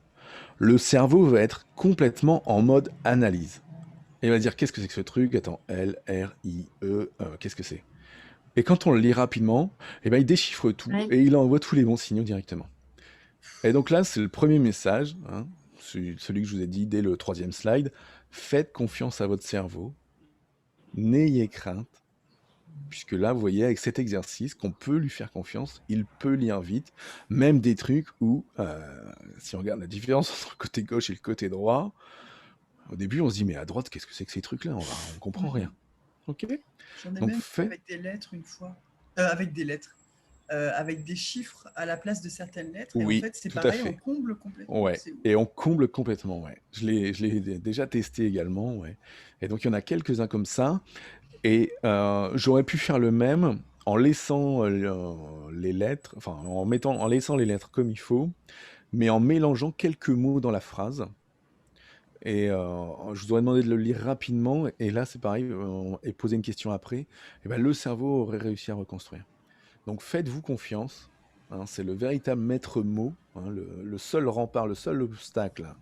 le cerveau va être complètement en mode analyse. Et il va dire, qu'est-ce que c'est que ce truc? Attends, L, R, I, E, qu'est-ce que c'est? Et quand on le lit rapidement, eh ben, il déchiffre tout Ouais. et il envoie tous les bons signaux directement. Et donc là, c'est le premier message, hein, celui que je vous ai dit dès le 3e slide. Faites confiance à votre cerveau. N'ayez crainte. Puisque là, vous voyez, avec cet exercice, qu'on peut lui faire confiance, il peut lire vite, même des trucs où, si on regarde la différence entre le côté gauche et le côté droit, au début, on se dit, mais à droite, qu'est-ce que c'est que ces trucs-là? On comprend rien. Ok? J'en ai Donc, même fait avec des lettres une fois. Avec des lettres. Avec des chiffres à la place de certaines lettres. Et en Oui, fait, c'est tout à pareil, on fait. comble complètement. Ouais, C'est ouf. et on comble complètement, ouais. Je l'ai déjà testé également, ouais. Et donc, il y en a quelques-uns comme ça. Et j'aurais pu faire le même en laissant les lettres, enfin en laissant les lettres comme il faut, mais en mélangeant quelques mots dans la phrase. Et je vous aurais demandé de le lire rapidement, et là c'est pareil, et poser une question après, et ben, le cerveau aurait réussi à reconstruire. Donc faites-vous confiance, hein, c'est le véritable maître mot, hein, le seul rempart, le seul obstacle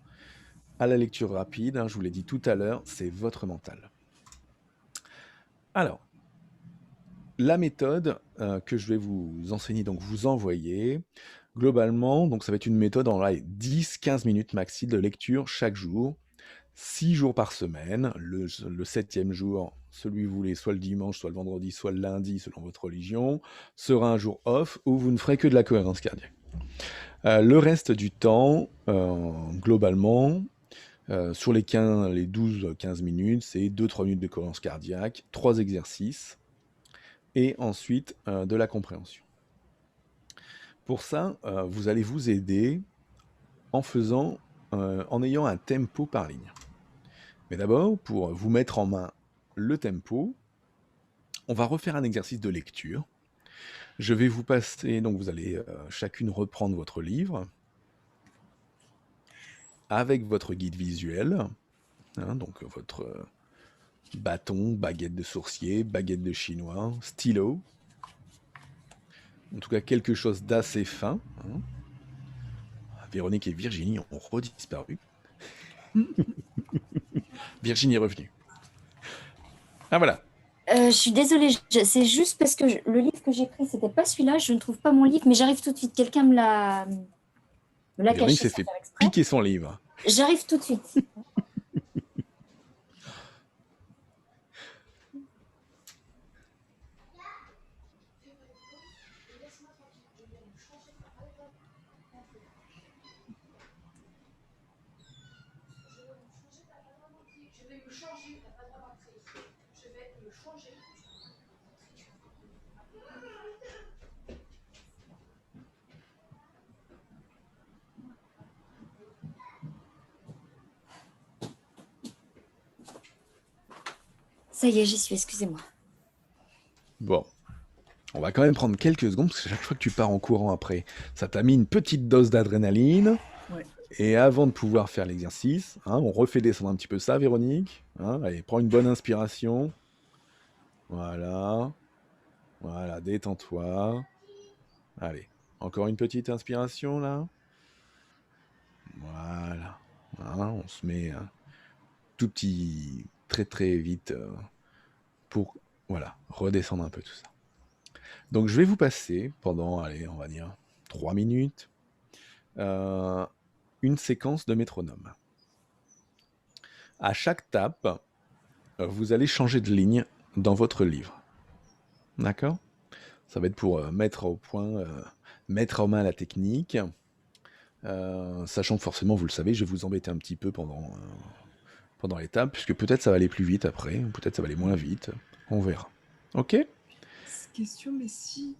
à la lecture rapide, hein, je vous l'ai dit tout à l'heure, c'est votre mental. Alors, la méthode que je vais vous enseigner, donc vous envoyer, globalement, donc ça va être une méthode en 10-15 minutes maxi de lecture chaque jour, 6 jours par semaine. Le 7e jour, celui que vous voulez, soit le dimanche, soit le vendredi, soit le lundi, selon votre religion, sera un jour off où vous ne ferez que de la cohérence cardiaque. Le reste du temps, globalement, sur les 12-15 minutes, c'est 2-3 minutes de cohérence cardiaque, 3 exercices, et ensuite de la compréhension. Pour ça, vous allez vous aider en ayant un tempo par ligne. Mais d'abord, pour vous mettre en main le tempo, on va refaire un exercice de lecture. Je vais vous passer, donc vous allez chacune reprendre votre livre avec votre guide visuel, hein, donc votre bâton, baguette de sourcier, baguette de chinois, stylo, en tout cas quelque chose d'assez fin. Hein. Véronique et Virginie ont redisparu. Virginie est revenue. Ah voilà. Je suis désolée, c'est juste parce que le livre que j'ai pris, c'était pas celui-là. Je ne trouve pas mon livre, mais j'arrive tout de suite. Quelqu'un me l'a Véronique caché s'est sans fait faire exprès. piquer son livre. J'arrive tout de suite. Ça y est, j'y suis, excusez-moi. Bon. On va quand même prendre quelques secondes, parce que chaque fois que tu pars en courant après, ça t'a mis une petite dose d'adrénaline. Ouais. Et avant de pouvoir faire l'exercice, hein, on refait descendre un petit peu ça, Véronique. Hein, allez, prends une bonne inspiration. Voilà. Voilà, détends-toi. Allez, encore une petite inspiration, là. Voilà. Hein, on se met tout petit, très très vite pour, voilà, redescendre un peu tout ça. Donc je vais vous passer pendant, allez, on va dire 3 minutes, une séquence de métronome. À chaque tape, vous allez changer de ligne dans votre livre. D'accord? Ça va être pour mettre au point, mettre en main la technique, sachant que forcément, vous le savez, je vais vous embêter un petit peu pendant l'étape, puisque peut-être ça va aller plus vite après, peut-être ça va aller moins vite, on verra. Ok? Question, mais si...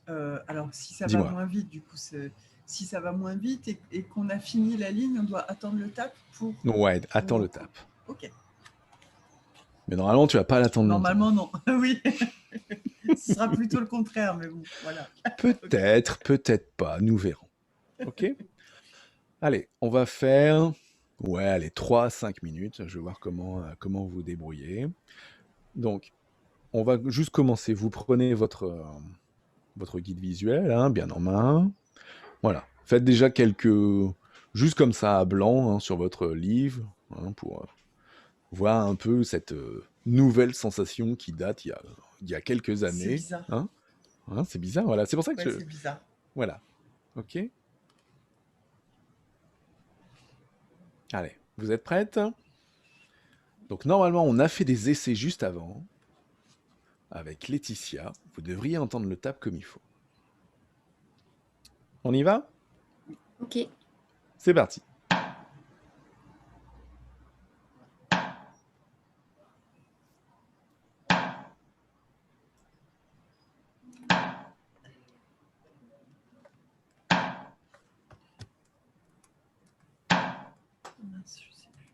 alors, si ça va Dis-moi. moins vite, du coup, si ça va moins vite et qu'on a fini la ligne, on doit attendre le tap pour... Ouais, attends le tape. Ok. Mais normalement, tu vas pas l'attendre longtemps. Normalement, non. Oui. Ce sera plutôt le contraire, mais bon, voilà. Peut-être, peut-être pas, nous verrons. Ok? Allez, on va faire... Ouais, allez, 3-5 minutes. Je vais voir comment vous débrouillez. Donc, on va juste commencer. Vous prenez votre guide visuel, hein, bien en main. Voilà. Faites déjà quelques juste comme ça à blanc hein, sur votre livre, hein, pour voir un peu cette nouvelle sensation qui date il y a quelques C'est années. bizarre. Hein. Hein, c'est bizarre, voilà. C'est pour ça que Ouais, c'est bizarre. Voilà. Ok. Allez, vous êtes prêtes? Donc normalement, on a fait des essais juste avant. Avec Laetitia. Vous devriez entendre le tap comme il faut. On y va? Ok. C'est parti. Mince, je sais plus.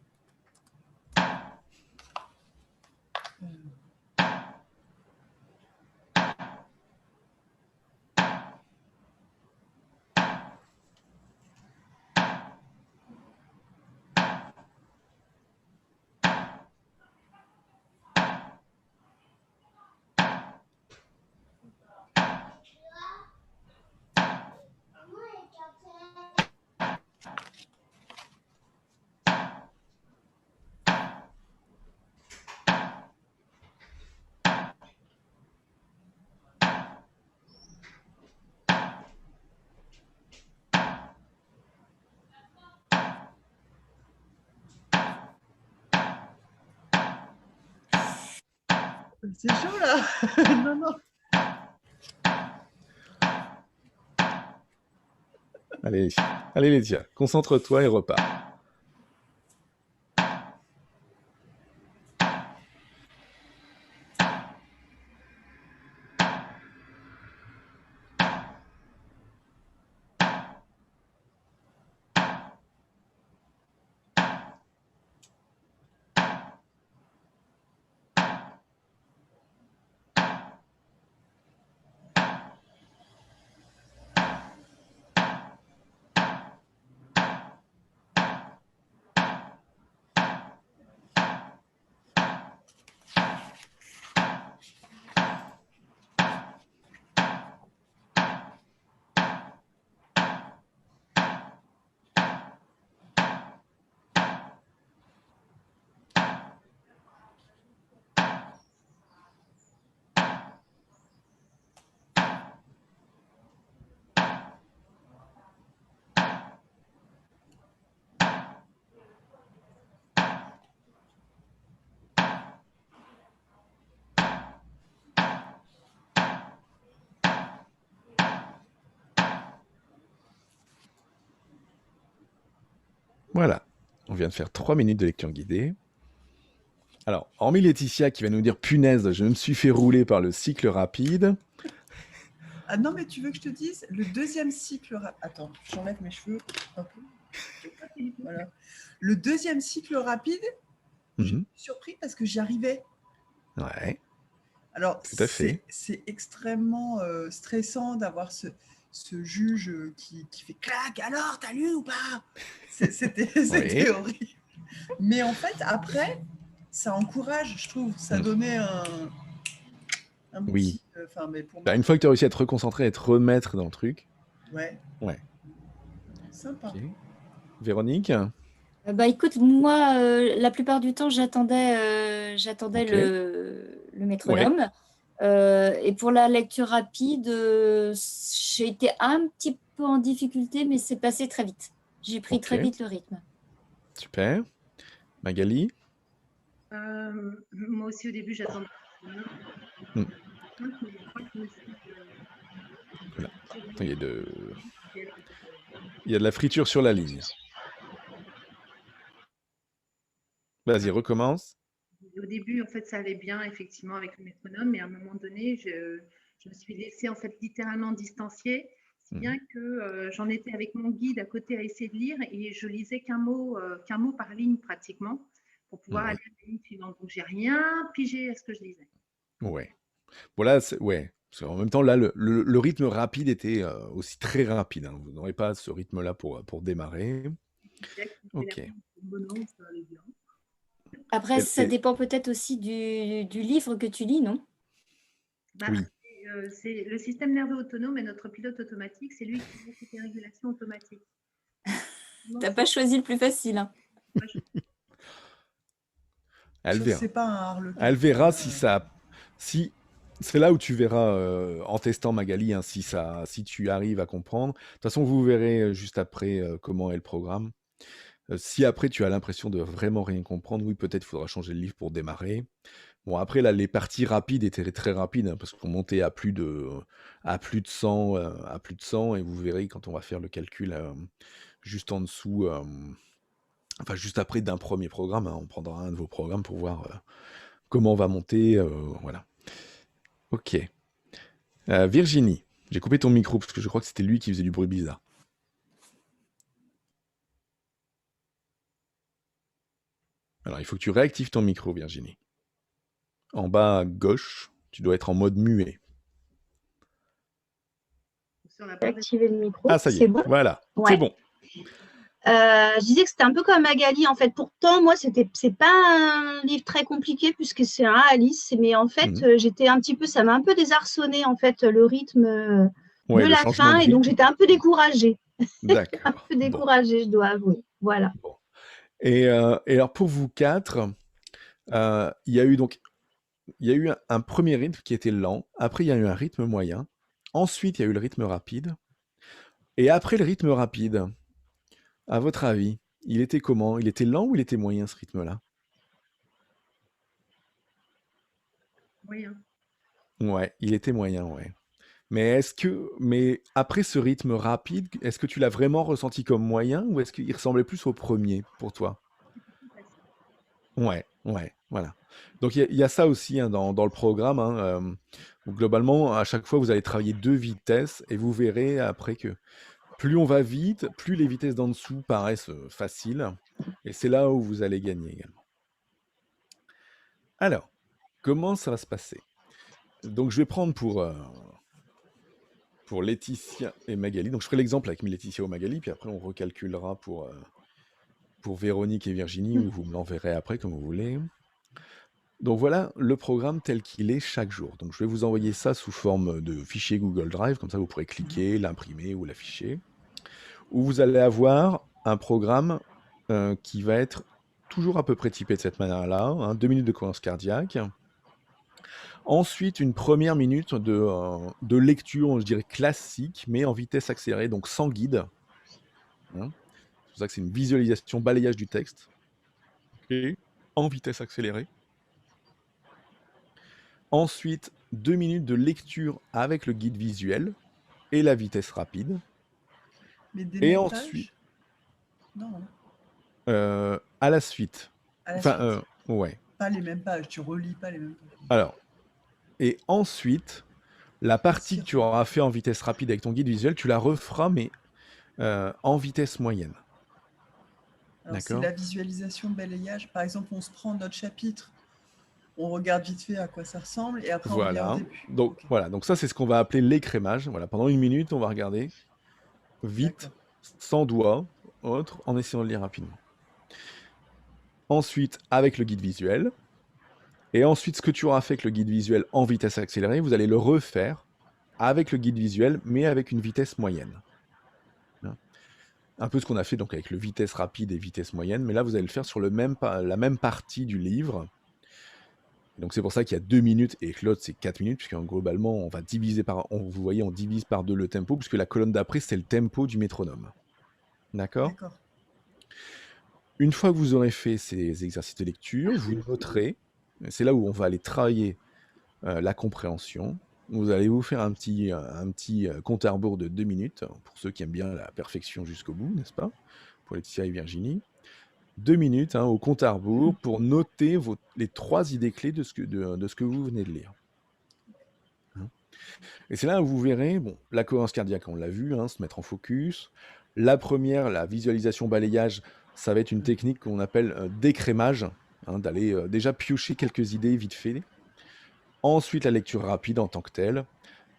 C'est chaud là. Non, non. Allez, allez Laetitia, concentre-toi et repars. Voilà, on vient de faire 3 minutes de lecture guidée. Alors, hormis Laetitia qui va nous dire « Punaise, je me suis fait rouler par le cycle rapide », Ah non, mais tu veux que je te dise, le deuxième cycle... Attends, j'enlève mes cheveux. Hop. Voilà. Le deuxième cycle rapide, je suis surpris parce que j'y arrivais. Ouais. Alors, tout à fait. C'est extrêmement stressant d'avoir ce juge qui fait clac, alors, t'as lu ou pas? C'était horrible. Mais en fait, après, ça encourage, je trouve. Ça donnait un oui. petit... mais pour une fois que tu as réussi à te reconcentrer et à te remettre dans le truc. Ouais. Ouais. Sympa. Okay. Véronique? Bah écoute, moi, la plupart du temps, j'attendais le métronome. Ouais. Et pour la lecture rapide, j'ai été un petit peu en difficulté, mais c'est passé très vite. J'ai pris très vite le rythme. Super. Magali? Moi aussi, au début, j'attendais. Voilà. Attends, il y a de la friture sur la ligne. Vas-y, recommence. Au début, en fait, ça allait bien, effectivement, avec le métronome, mais à un moment donné, je me suis laissée, en fait, littéralement distancier, si bien que j'en étais avec mon guide à côté à essayer de lire, et je lisais qu'un mot par ligne, pratiquement, pour pouvoir aller à la ligne suivante. Donc, j'ai rien pigé à ce que je lisais. Ouais. Voilà, ouais. Parce qu'en même temps, là, le rythme rapide était aussi très rapide. Hein. Vous n'aurez pas ce rythme-là pour démarrer. Ok. Après, ça dépend peut-être aussi du livre que tu lis, non? Oui. C'est le système nerveux autonome et notre pilote automatique, c'est lui qui fait ces régulations automatiques. Non, T'as pas choisi le plus facile, hein. moi, je- Elle verra. C'est pas un harlequin. Elle verra si ça... Si... C'est là où tu verras, en testant Magali, hein, si tu arrives à comprendre. De toute façon, vous verrez juste après comment est le programme. Si après tu as l'impression de vraiment rien comprendre, oui, peut-être il faudra changer le livre pour démarrer. Bon, après, là, les parties rapides étaient très rapides, hein, parce qu'on montait à plus de 100, et vous verrez quand on va faire le calcul juste en dessous, enfin juste après d'un premier programme, hein, on prendra un de vos programmes pour voir comment on va monter, voilà. Ok. Virginie, j'ai coupé ton micro parce que je crois que c'était lui qui faisait du bruit bizarre. Alors, il faut que tu réactives ton micro, Virginie. En bas à gauche, tu dois être en mode muet. sur la J'ai barre activé le micro. Ah, ça y est, C'est bon? voilà, Ouais. c'est bon. Je disais que c'était un peu comme Magali, en fait. Pourtant, moi, c'est pas un livre très compliqué puisque c'est un Alice, mais en fait, j'étais un petit peu, ça m'a un peu désarçonné, en fait, le rythme Ouais, de le la changement fin, de et donc rythme. j'étais un peu découragée. D'accord. Un peu Bon. découragée, je dois avouer. Voilà. Bon. Et alors pour vous quatre, il y a eu un premier rythme qui était lent. Après, il y a eu un rythme moyen. Ensuite, il y a eu le rythme rapide. Et après le rythme rapide, à votre avis, il était comment? Il était lent ou il était moyen, ce rythme-là? moyen. Ouais, il était moyen, ouais. Mais après ce rythme rapide, est-ce que tu l'as vraiment ressenti comme moyen ou est-ce qu'il ressemblait plus au premier pour toi? Ouais, voilà. Donc il y a ça aussi, hein, dans le programme, hein, donc globalement, à chaque fois, vous allez travailler 2 vitesses et vous verrez après que plus on va vite, plus les vitesses d'en dessous paraissent faciles, et c'est là où vous allez gagner également. Alors, comment ça va se passer? Donc je vais prendre pour Laetitia et Magali. Donc je ferai l'exemple avec Laetitia ou Magali, puis après on recalculera pour Véronique et Virginie, ou vous me l'enverrez après comme vous voulez. Donc voilà le programme tel qu'il est chaque jour. Donc je vais vous envoyer ça sous forme de fichier Google Drive, comme ça vous pourrez cliquer, l'imprimer ou l'afficher. Où vous allez avoir un programme qui va être toujours à peu près typé de cette manière-là, hein, 2 minutes de cohérence cardiaque. Ensuite, une première minute de lecture, je dirais classique, mais en vitesse accélérée, donc sans guide. Hein. C'est pour ça que c'est une visualisation, balayage du texte. Et en vitesse accélérée. Ensuite, 2 minutes de lecture avec le guide visuel et la vitesse rapide. Mais des Et mêmes ensuite, pages? Non, à la suite. à la Enfin, suite. ouais. Pas les mêmes pages, tu relis pas les mêmes pages. Alors, et ensuite, la partie que tu auras fait en vitesse rapide avec ton guide visuel, tu la referas, mais en vitesse moyenne. Alors, c'est D'accord. la visualisation de balayage. Par exemple, on se prend notre chapitre, on regarde vite fait à quoi ça ressemble, et après on Voilà. regarde au début. Donc, Ok. voilà. Donc ça, c'est ce qu'on va appeler l'écrémage. Voilà. Pendant 1 minute, on va regarder vite, D'accord. sans doigt, autre, en essayant de lire rapidement. Ensuite, avec le guide visuel. Et ensuite, ce que tu auras fait avec le guide visuel en vitesse accélérée, vous allez le refaire avec le guide visuel, mais avec une vitesse moyenne. Hein. Un peu ce qu'on a fait donc avec le vitesse rapide et vitesse moyenne, mais là, vous allez le faire sur la même partie du livre. Donc c'est pour ça qu'il y a 2 minutes et que l'autre c'est 4 minutes, puisque globalement on va diviser vous voyez, on divise par 2 le tempo, puisque la colonne d'après c'est le tempo du métronome. D'accord ? D'accord. Une fois que vous aurez fait ces exercices de lecture, vous noterez, c'est là où on va aller travailler la compréhension. Vous allez vous faire un petit compte à rebours de 2 minutes, pour ceux qui aiment bien la perfection jusqu'au bout, n'est-ce pas ? Pour Laetitia et Virginie. 2 minutes au compte à rebours pour noter les 3 idées clés de ce que vous venez de lire. Hein. Et c'est là où vous verrez, bon, la cohérence cardiaque, on l'a vu, se mettre en focus. La première, la visualisation balayage, ça va être une technique qu'on appelle d'écrémage, d'aller déjà piocher quelques idées vite fait. Ensuite, la lecture rapide en tant que telle.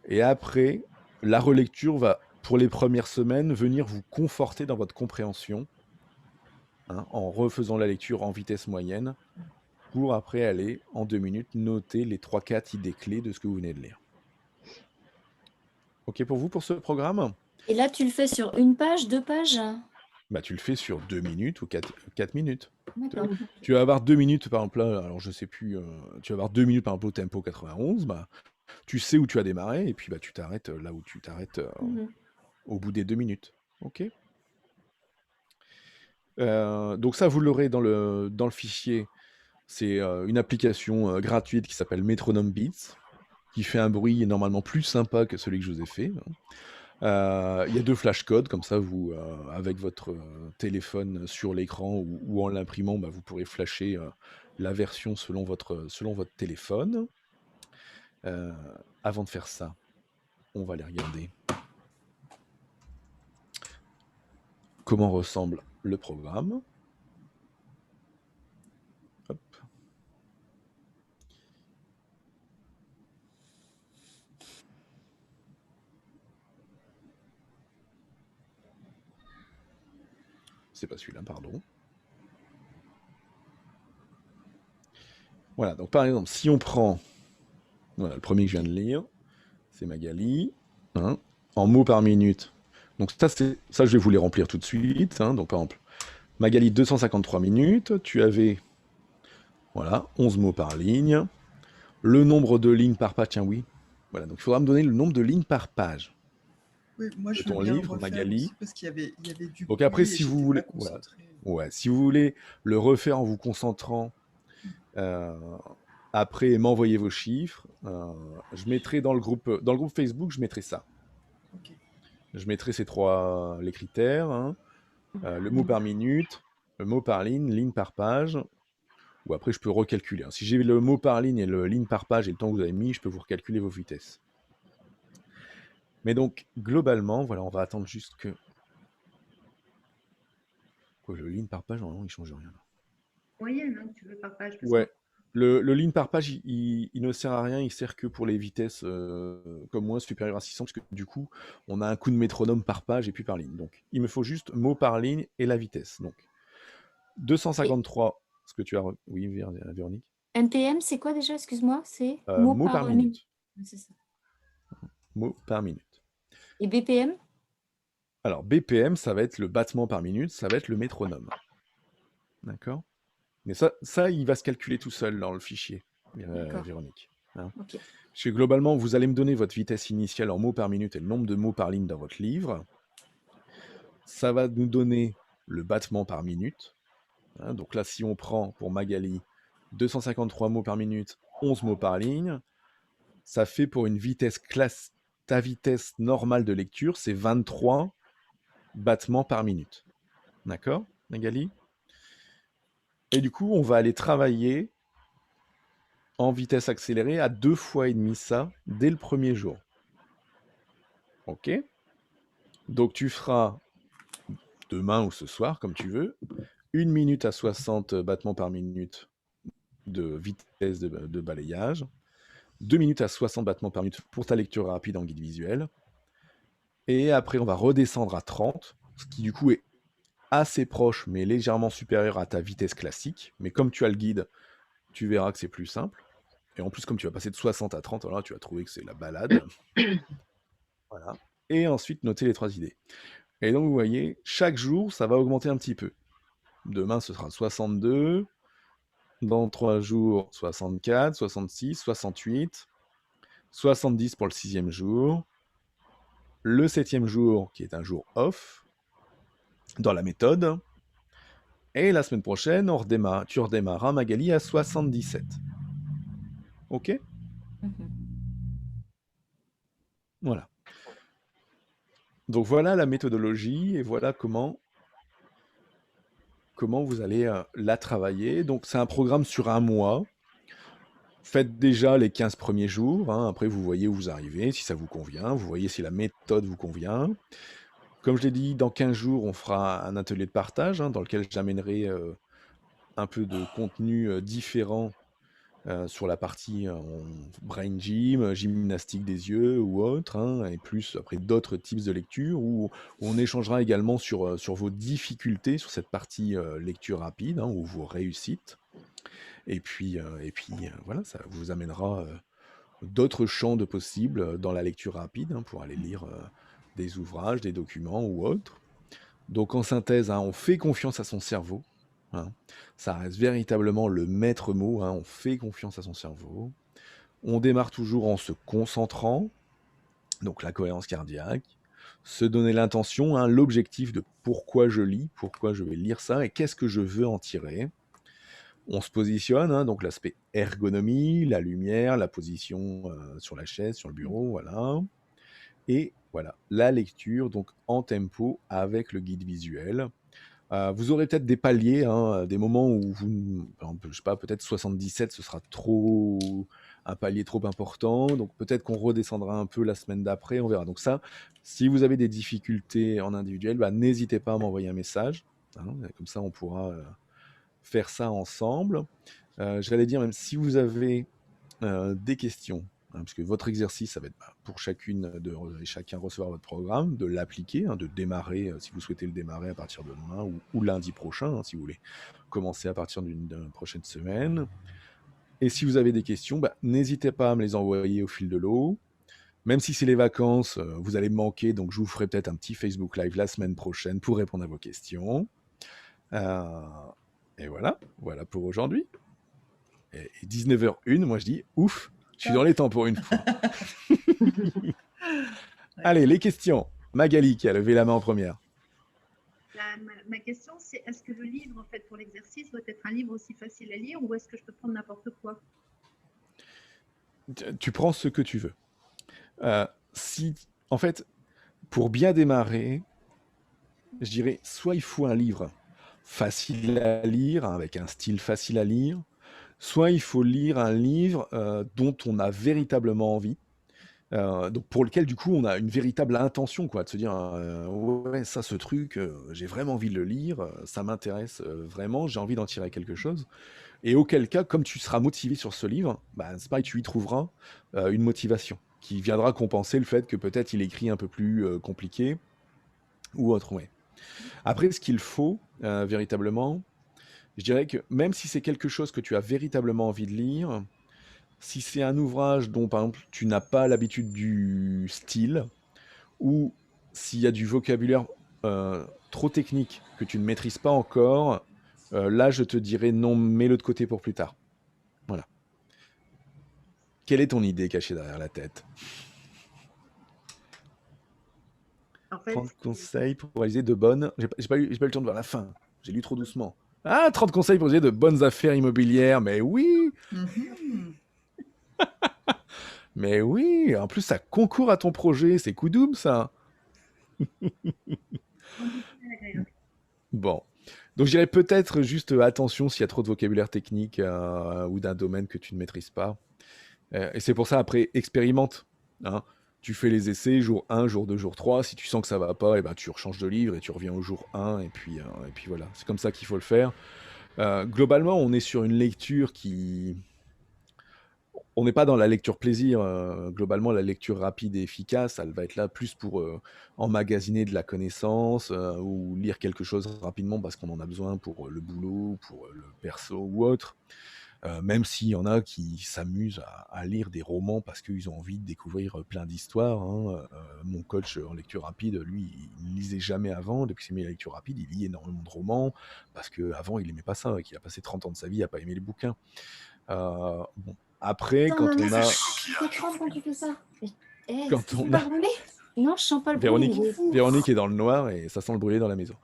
Et après, la relecture va, pour les premières semaines, venir vous conforter dans votre compréhension, en refaisant la lecture en vitesse moyenne, pour après aller, en 2 minutes, noter les 3-4 idées clés de ce que vous venez de lire. Ok pour vous pour ce programme ? Et là, tu le fais sur 1 page, 2 pages? bah, tu le fais sur 2 minutes ou 4 minutes. D'accord. Tu vas avoir 2 minutes, par exemple, là, alors je sais plus, tu vas avoir 2 minutes, par exemple, au tempo 91, bah, tu sais où tu as démarré, et puis bah, tu t'arrêtes là où tu t'arrêtes au bout des 2 minutes. Ok. Donc ça, vous l'aurez dans le fichier. C'est une application gratuite qui s'appelle Metronome Beats, qui fait un bruit normalement plus sympa que celui que je vous ai fait. Il y a 2 flashcodes, comme ça, vous, avec votre téléphone sur l'écran ou en l'imprimant, bah, vous pourrez flasher la version selon votre téléphone. Avant de faire ça, on va aller regarder comment ressemble le programme. Hop. C'est pas celui-là, pardon. Voilà, donc par exemple, si on prend voilà, le premier que je viens de lire, c'est Magali, hein, en mots par minute. Donc ça, je vais vous les remplir tout de suite. Hein. Donc par exemple, Magali, 253 minutes, tu avais voilà, 11 mots par ligne. Le nombre de lignes par page, tiens oui. Voilà, donc il faudra me donner le nombre de lignes par page. Oui, moi je De veux ton bien livre, le refaire Magali. aussi parce qu'il y avait du Donc après, bruit et si vous j'étais voulez, pas voilà. concentrée. Ouais, si vous voulez le refaire en vous concentrant, après m'envoyer vos chiffres, je mettrai dans le groupe Facebook, je mettrai ça. Ok. Je mettrai les critères, hein, le mot par minute, le mot par ligne par page, ou après je peux recalculer. Hein. Si j'ai le mot par ligne et le ligne par page et le temps que vous avez mis, je peux vous recalculer vos vitesses. Mais donc, globalement, voilà, on va attendre juste que... Quoi, le ligne par page, normalement, il ne change rien. Moyenne, hein, que tu veux par page. Ouais. Le ligne par page, il ne sert à rien, il sert que pour les vitesses comme moi, supérieures à 600, parce que du coup, on a un coup de métronome par page et puis par ligne. Donc, il me faut juste mot par ligne et la vitesse. Donc, 253, ce que tu as... Oui, Véronique. NPM, c'est quoi déjà? Excuse-moi, c'est Mots par minute. C'est ça. Mots par minute. Et BPM? Alors, BPM, ça va être le battement par minute, ça va être le métronome. D'accord? Mais ça, il va se calculer tout seul dans le fichier, Véronique. Hein. Okay. Parce que globalement, vous allez me donner votre vitesse initiale en mots par minute et le nombre de mots par ligne dans votre livre. Ça va nous donner le battement par minute. Hein. Donc là, si on prend pour Magali 253 mots par minute, 11 mots par ligne, ça fait pour une vitesse classe, ta vitesse normale de lecture, c'est 23 battements par minute. D'accord, Magali? Et du coup, on va aller travailler en vitesse accélérée à 2,5 fois ça dès le premier jour. Ok? Donc tu feras demain ou ce soir, comme tu veux, 1 minute à 60 battements par minute de vitesse de balayage, 2 minutes à 60 battements par minute pour ta lecture rapide en guide visuel. Et après, on va redescendre à 30, ce qui du coup est assez proche, mais légèrement supérieur à ta vitesse classique. Mais comme tu as le guide, tu verras que c'est plus simple. Et en plus, comme tu vas passer de 60 à 30, alors là, tu vas trouver que c'est la balade. Voilà. Et ensuite, noter les 3 idées. Et donc, vous voyez, chaque jour, ça va augmenter un petit peu. Demain, ce sera 62. Dans 3 jours, 64, 66, 68. 70 pour le 6e jour. Le 7e jour, qui est un jour off, dans la méthode. Et la semaine prochaine, tu redémarras, Magali, à 77. Ok? Voilà. Donc voilà la méthodologie et voilà comment vous allez la travailler. Donc c'est un programme sur un mois. Faites déjà les 15 premiers jours. Hein. Après, vous voyez où vous arrivez, si ça vous convient. Vous voyez si la méthode vous convient. Comme je l'ai dit, dans 15 jours, on fera un atelier de partage dans lequel j'amènerai un peu de contenu différent sur la partie brain gym, gymnastique des yeux ou autre, hein, et plus après d'autres types de lecture où on échangera également sur vos difficultés sur cette partie lecture rapide ou vos réussites. Et puis voilà, ça vous amènera d'autres champs de possibles dans la lecture rapide pour aller lire des ouvrages, des documents ou autres. Donc en synthèse, hein, on fait confiance à son cerveau. Hein. Ça reste véritablement le maître mot. Hein. On fait confiance à son cerveau. On démarre toujours en se concentrant. Donc la cohérence cardiaque. Se donner l'intention, hein, l'objectif de pourquoi je lis, pourquoi je vais lire ça et qu'est-ce que je veux en tirer. On se positionne, hein, donc l'aspect ergonomie, la lumière, la position sur la chaise, sur le bureau, voilà. Et voilà, la lecture, donc en tempo avec le guide visuel. Vous aurez peut-être des paliers, hein, des moments où vous, par exemple, je sais pas, peut-être 77, ce sera un palier trop important, donc peut-être qu'on redescendra un peu la semaine d'après, on verra. Donc ça, si vous avez des difficultés en individuel, n'hésitez pas à m'envoyer un message, hein, comme ça on pourra faire ça ensemble. J'allais dire, même si vous avez des questions, hein, parce que votre exercice, ça va être pour chacune et chacun recevoir votre programme, de l'appliquer, hein, de démarrer, si vous souhaitez le démarrer à partir de demain ou lundi prochain, hein, si vous voulez commencer à partir d'une prochaine semaine. Et si vous avez des questions, n'hésitez pas à me les envoyer au fil de l'eau. Même si c'est les vacances, vous allez me manquer, donc je vous ferai peut-être un petit Facebook Live la semaine prochaine pour répondre à vos questions. Et voilà pour aujourd'hui. Et 19h01, moi je dis, ouf, je suis dans les temps pour une fois. Allez, les questions. Magali qui a levé la main en première. Ma question, c'est est-ce que le livre, en fait, pour l'exercice, doit être un livre aussi facile à lire ou est-ce que je peux prendre n'importe quoi? Tu prends ce que tu veux. En fait, pour bien démarrer, je dirais, soit il faut un livre facile à lire, hein, avec un style facile à lire, soit il faut lire un livre dont on a véritablement envie, donc pour lequel du coup on a une véritable intention, quoi, de se dire ouais, ça, ce truc, j'ai vraiment envie de le lire, ça m'intéresse vraiment, j'ai envie d'en tirer quelque chose. Et auquel cas, comme tu seras motivé sur ce livre, c'est pareil, tu y trouveras une motivation qui viendra compenser le fait que peut-être il écrit un peu plus compliqué ou autre. Ouais. Après, ce qu'il faut véritablement, je dirais que même si c'est quelque chose que tu as véritablement envie de lire, si c'est un ouvrage dont, par exemple, tu n'as pas l'habitude du style, ou s'il y a du vocabulaire trop technique que tu ne maîtrises pas encore, là, je te dirais non, mets-le de côté pour plus tard. Voilà. Quelle est ton idée cachée derrière la tête? En fait, 30 conseils pour réaliser de bonnes... J'ai pas eu le temps de voir la fin. J'ai lu trop doucement. Ah, 30 conseils pour réaliser de bonnes affaires immobilières. Mais oui. Mais oui. En plus, ça concourt à ton projet. C'est Koudoum, ça. Bon. Donc, je dirais peut-être juste attention s'il y a trop de vocabulaire technique ou d'un domaine que tu ne maîtrises pas. Et c'est pour ça, après, expérimente. Hein. Tu fais les essais, jour 1, jour 2, jour 3. Si tu sens que ça va pas, tu rechanges de livre et tu reviens au jour 1. Et puis voilà. C'est comme ça qu'il faut le faire. Globalement, on est sur une lecture qui... On n'est pas dans la lecture plaisir. Globalement, la lecture rapide et efficace, elle va être là plus pour emmagasiner de la connaissance ou lire quelque chose rapidement parce qu'on en a besoin pour le boulot, pour le perso ou autre. Même s'il y en a qui s'amusent à lire des romans parce qu'ils ont envie de découvrir plein d'histoires. Hein. Mon coach en lecture rapide, lui, il ne lisait jamais avant. Depuis qu'il s'est mis à la lecture rapide, il lit énormément de romans parce qu'avant, il n'aimait pas ça, qu'il a passé 30 ans de sa vie à ne pas aimer les bouquins. Bon. Après, Attends, quand maman, on a... C'est grave quand tu fais ça. Quand on pas a... brûler? Non, je sens pas le brûler. Véronique est dans le noir et ça sent le brûler dans la maison.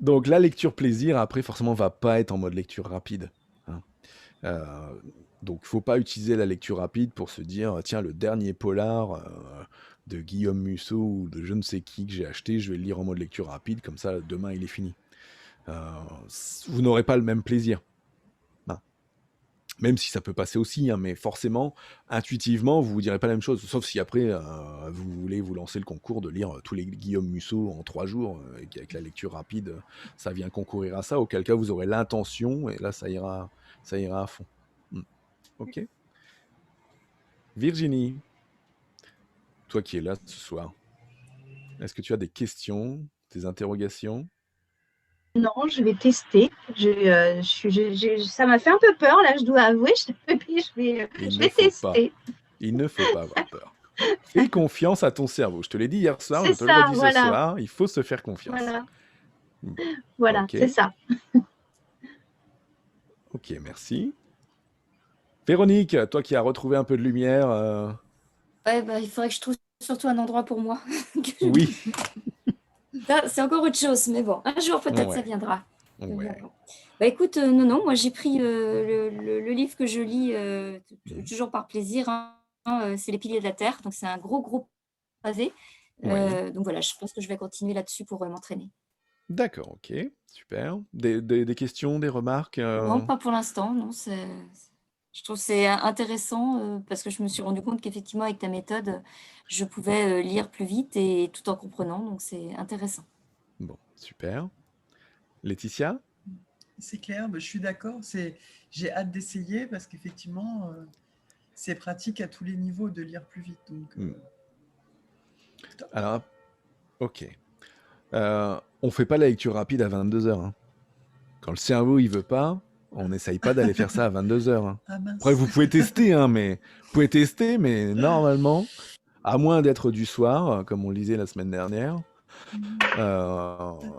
Donc la lecture plaisir, après, forcément, va pas être en mode lecture rapide. Hein. Donc il faut pas utiliser la lecture rapide pour se dire, tiens, le dernier polar de Guillaume Musso ou de je ne sais qui que j'ai acheté, je vais le lire en mode lecture rapide, comme ça, demain, il est fini. Vous n'aurez pas le même plaisir. Même si ça peut passer aussi, hein, mais forcément, intuitivement, vous ne direz pas la même chose. Sauf si après, vous voulez vous lancer le concours de lire tous les Guillaume Musso en 3 jours, et qu'avec la lecture rapide, ça vient concourir à ça. Auquel cas, vous aurez l'intention, et là, ça ira à fond. Ok. Virginie, toi qui es là ce soir, est-ce que tu as des questions, des interrogations? Non, je vais tester. Ça m'a fait un peu peur, là, je dois avouer. Je vais tester. Il ne faut pas avoir peur. Fais confiance à ton cerveau. Je te l'ai dit hier soir, C'est je te le ça, redis ce voilà. soir, il faut se faire confiance. Voilà, voilà, Ok, c'est ça. ok, merci. Véronique, toi qui as retrouvé un peu de lumière, Ouais, bah, il faudrait que je trouve surtout un endroit pour moi. oui, Ça, c'est encore autre chose, mais bon, un jour peut-être ça ouais, viendra. Ça ouais. viendra. Bah écoute, non, moi j'ai pris le livre que je lis Mhm. toujours par plaisir, hein, c'est Les Piliers de la Terre, donc c'est un gros pavé. Oui, Donc voilà, je pense que je vais continuer là-dessus pour m'entraîner. d'accord, ok, super. Des questions, des remarques Non, pas pour l'instant, non, je trouve que c'est intéressant parce que je me suis rendu compte qu'effectivement avec ta méthode, je pouvais lire plus vite et tout en comprenant, donc c'est intéressant. Bon, super. Laetitia? C'est clair, je suis d'accord. J'ai hâte d'essayer parce qu'effectivement, c'est pratique à tous les niveaux de lire plus vite. Donc, top. Alors, ok. On fait pas la lecture rapide à 22h. Hein. Quand le cerveau il veut pas, on n'essaye pas d'aller faire ça à 22h. Hein. Ah mince. Après, vous pouvez tester, hein, mais normalement, à moins d'être du soir, comme on le disait la semaine dernière,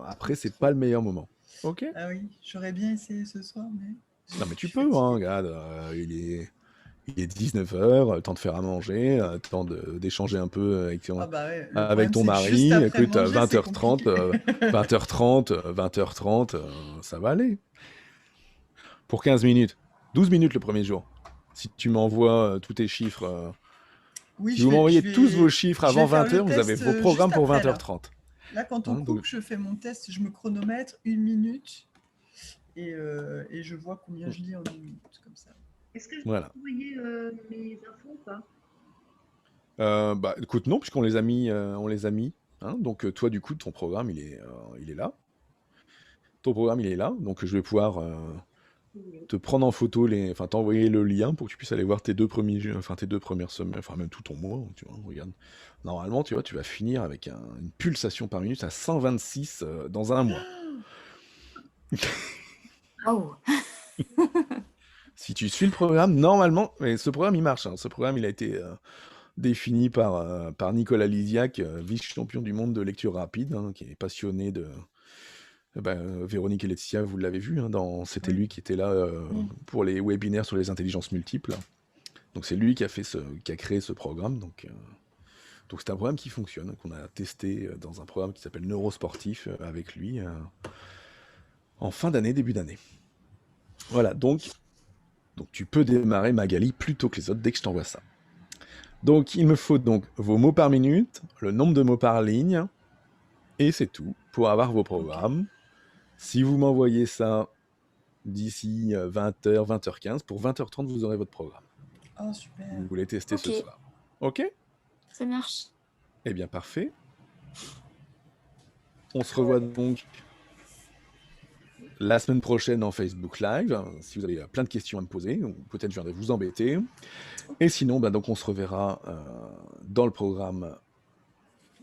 après, c'est pas le meilleur moment. Ok? Ah oui, j'aurais bien essayé ce soir, mais Non, mais je tu suis peux, hein, fatiguée. regarde, il est 19h, temps de faire à manger, temps d'échanger un peu Ah bah ouais, le avec problème, ton c'est que juste mari. après Écoute, manger, c'est 20h30, compliqué. 20h30, 20h30, ça va aller. Pour 15 minutes. 12 minutes le premier jour. Si tu m'envoies tous tes chiffres, Oui, si vous m'envoyez tous vos chiffres je vais avant faire 20h, le vous avez test vos juste programmes pour après, là. 20h30. Là, quand on Hein, coupe, donc, je fais mon test, je me chronomètre 1 minute et je vois combien je lis en 1 minute, comme ça. Est-ce que je voilà. peux envoyer mes infos ou pas? Bah, écoute, non, puisqu'on les a mis. Hein, donc, toi, du coup, ton programme, il est là. Ton programme, il est là. Donc, je vais pouvoir te prendre en photo, t'envoyer le lien pour que tu puisses aller voir tes deux premières semaines, enfin, même tout ton mois. Tu vois, regarde. Normalement, tu vois, tu vas finir avec une pulsation par minute à 126 dans un mois. Oh. Si tu suis le programme, normalement, mais ce programme, il marche. Hein, ce programme, il a été défini par Nicolas Lisiac, vice-champion du monde de lecture rapide, hein, qui est passionné de... Véronique et Laetitia, vous l'avez vu, hein, c'était Oui. lui qui était là pour les webinaires sur les intelligences multiples. Donc c'est lui qui a créé ce programme. Donc c'est un programme qui fonctionne, qu'on a testé dans un programme qui s'appelle Neurosportif avec lui en fin d'année, début d'année. Voilà, donc tu peux démarrer Magali plus tôt que les autres dès que je t'envoie ça. Donc il me faut donc vos mots par minute, le nombre de mots par ligne, et c'est tout pour avoir vos programmes. Okay. Si vous m'envoyez ça d'ici 20h, 20h15, pour 20h30, vous aurez votre programme. Oh, super. Vous voulez tester ce soir. Ok? Ça marche. Eh bien, parfait. On se revoit donc la semaine prochaine en Facebook Live, si vous avez plein de questions à me poser, ou peut-être je viendrai vous embêter. Et sinon, donc on se reverra dans le programme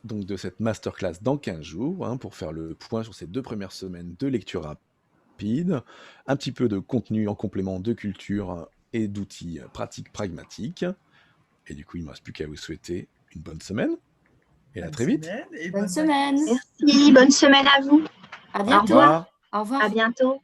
donc, de cette masterclass dans 15 jours, hein, pour faire le point sur ces 2 premières semaines de lecture rapide, un petit peu de contenu en complément de culture et d'outils pratiques pragmatiques. Et du coup, il ne me reste plus qu'à vous souhaiter une bonne semaine. Et à très vite. Bonne semaine. Merci, bonne semaine à vous. À bientôt. Au revoir. Au revoir. À bientôt.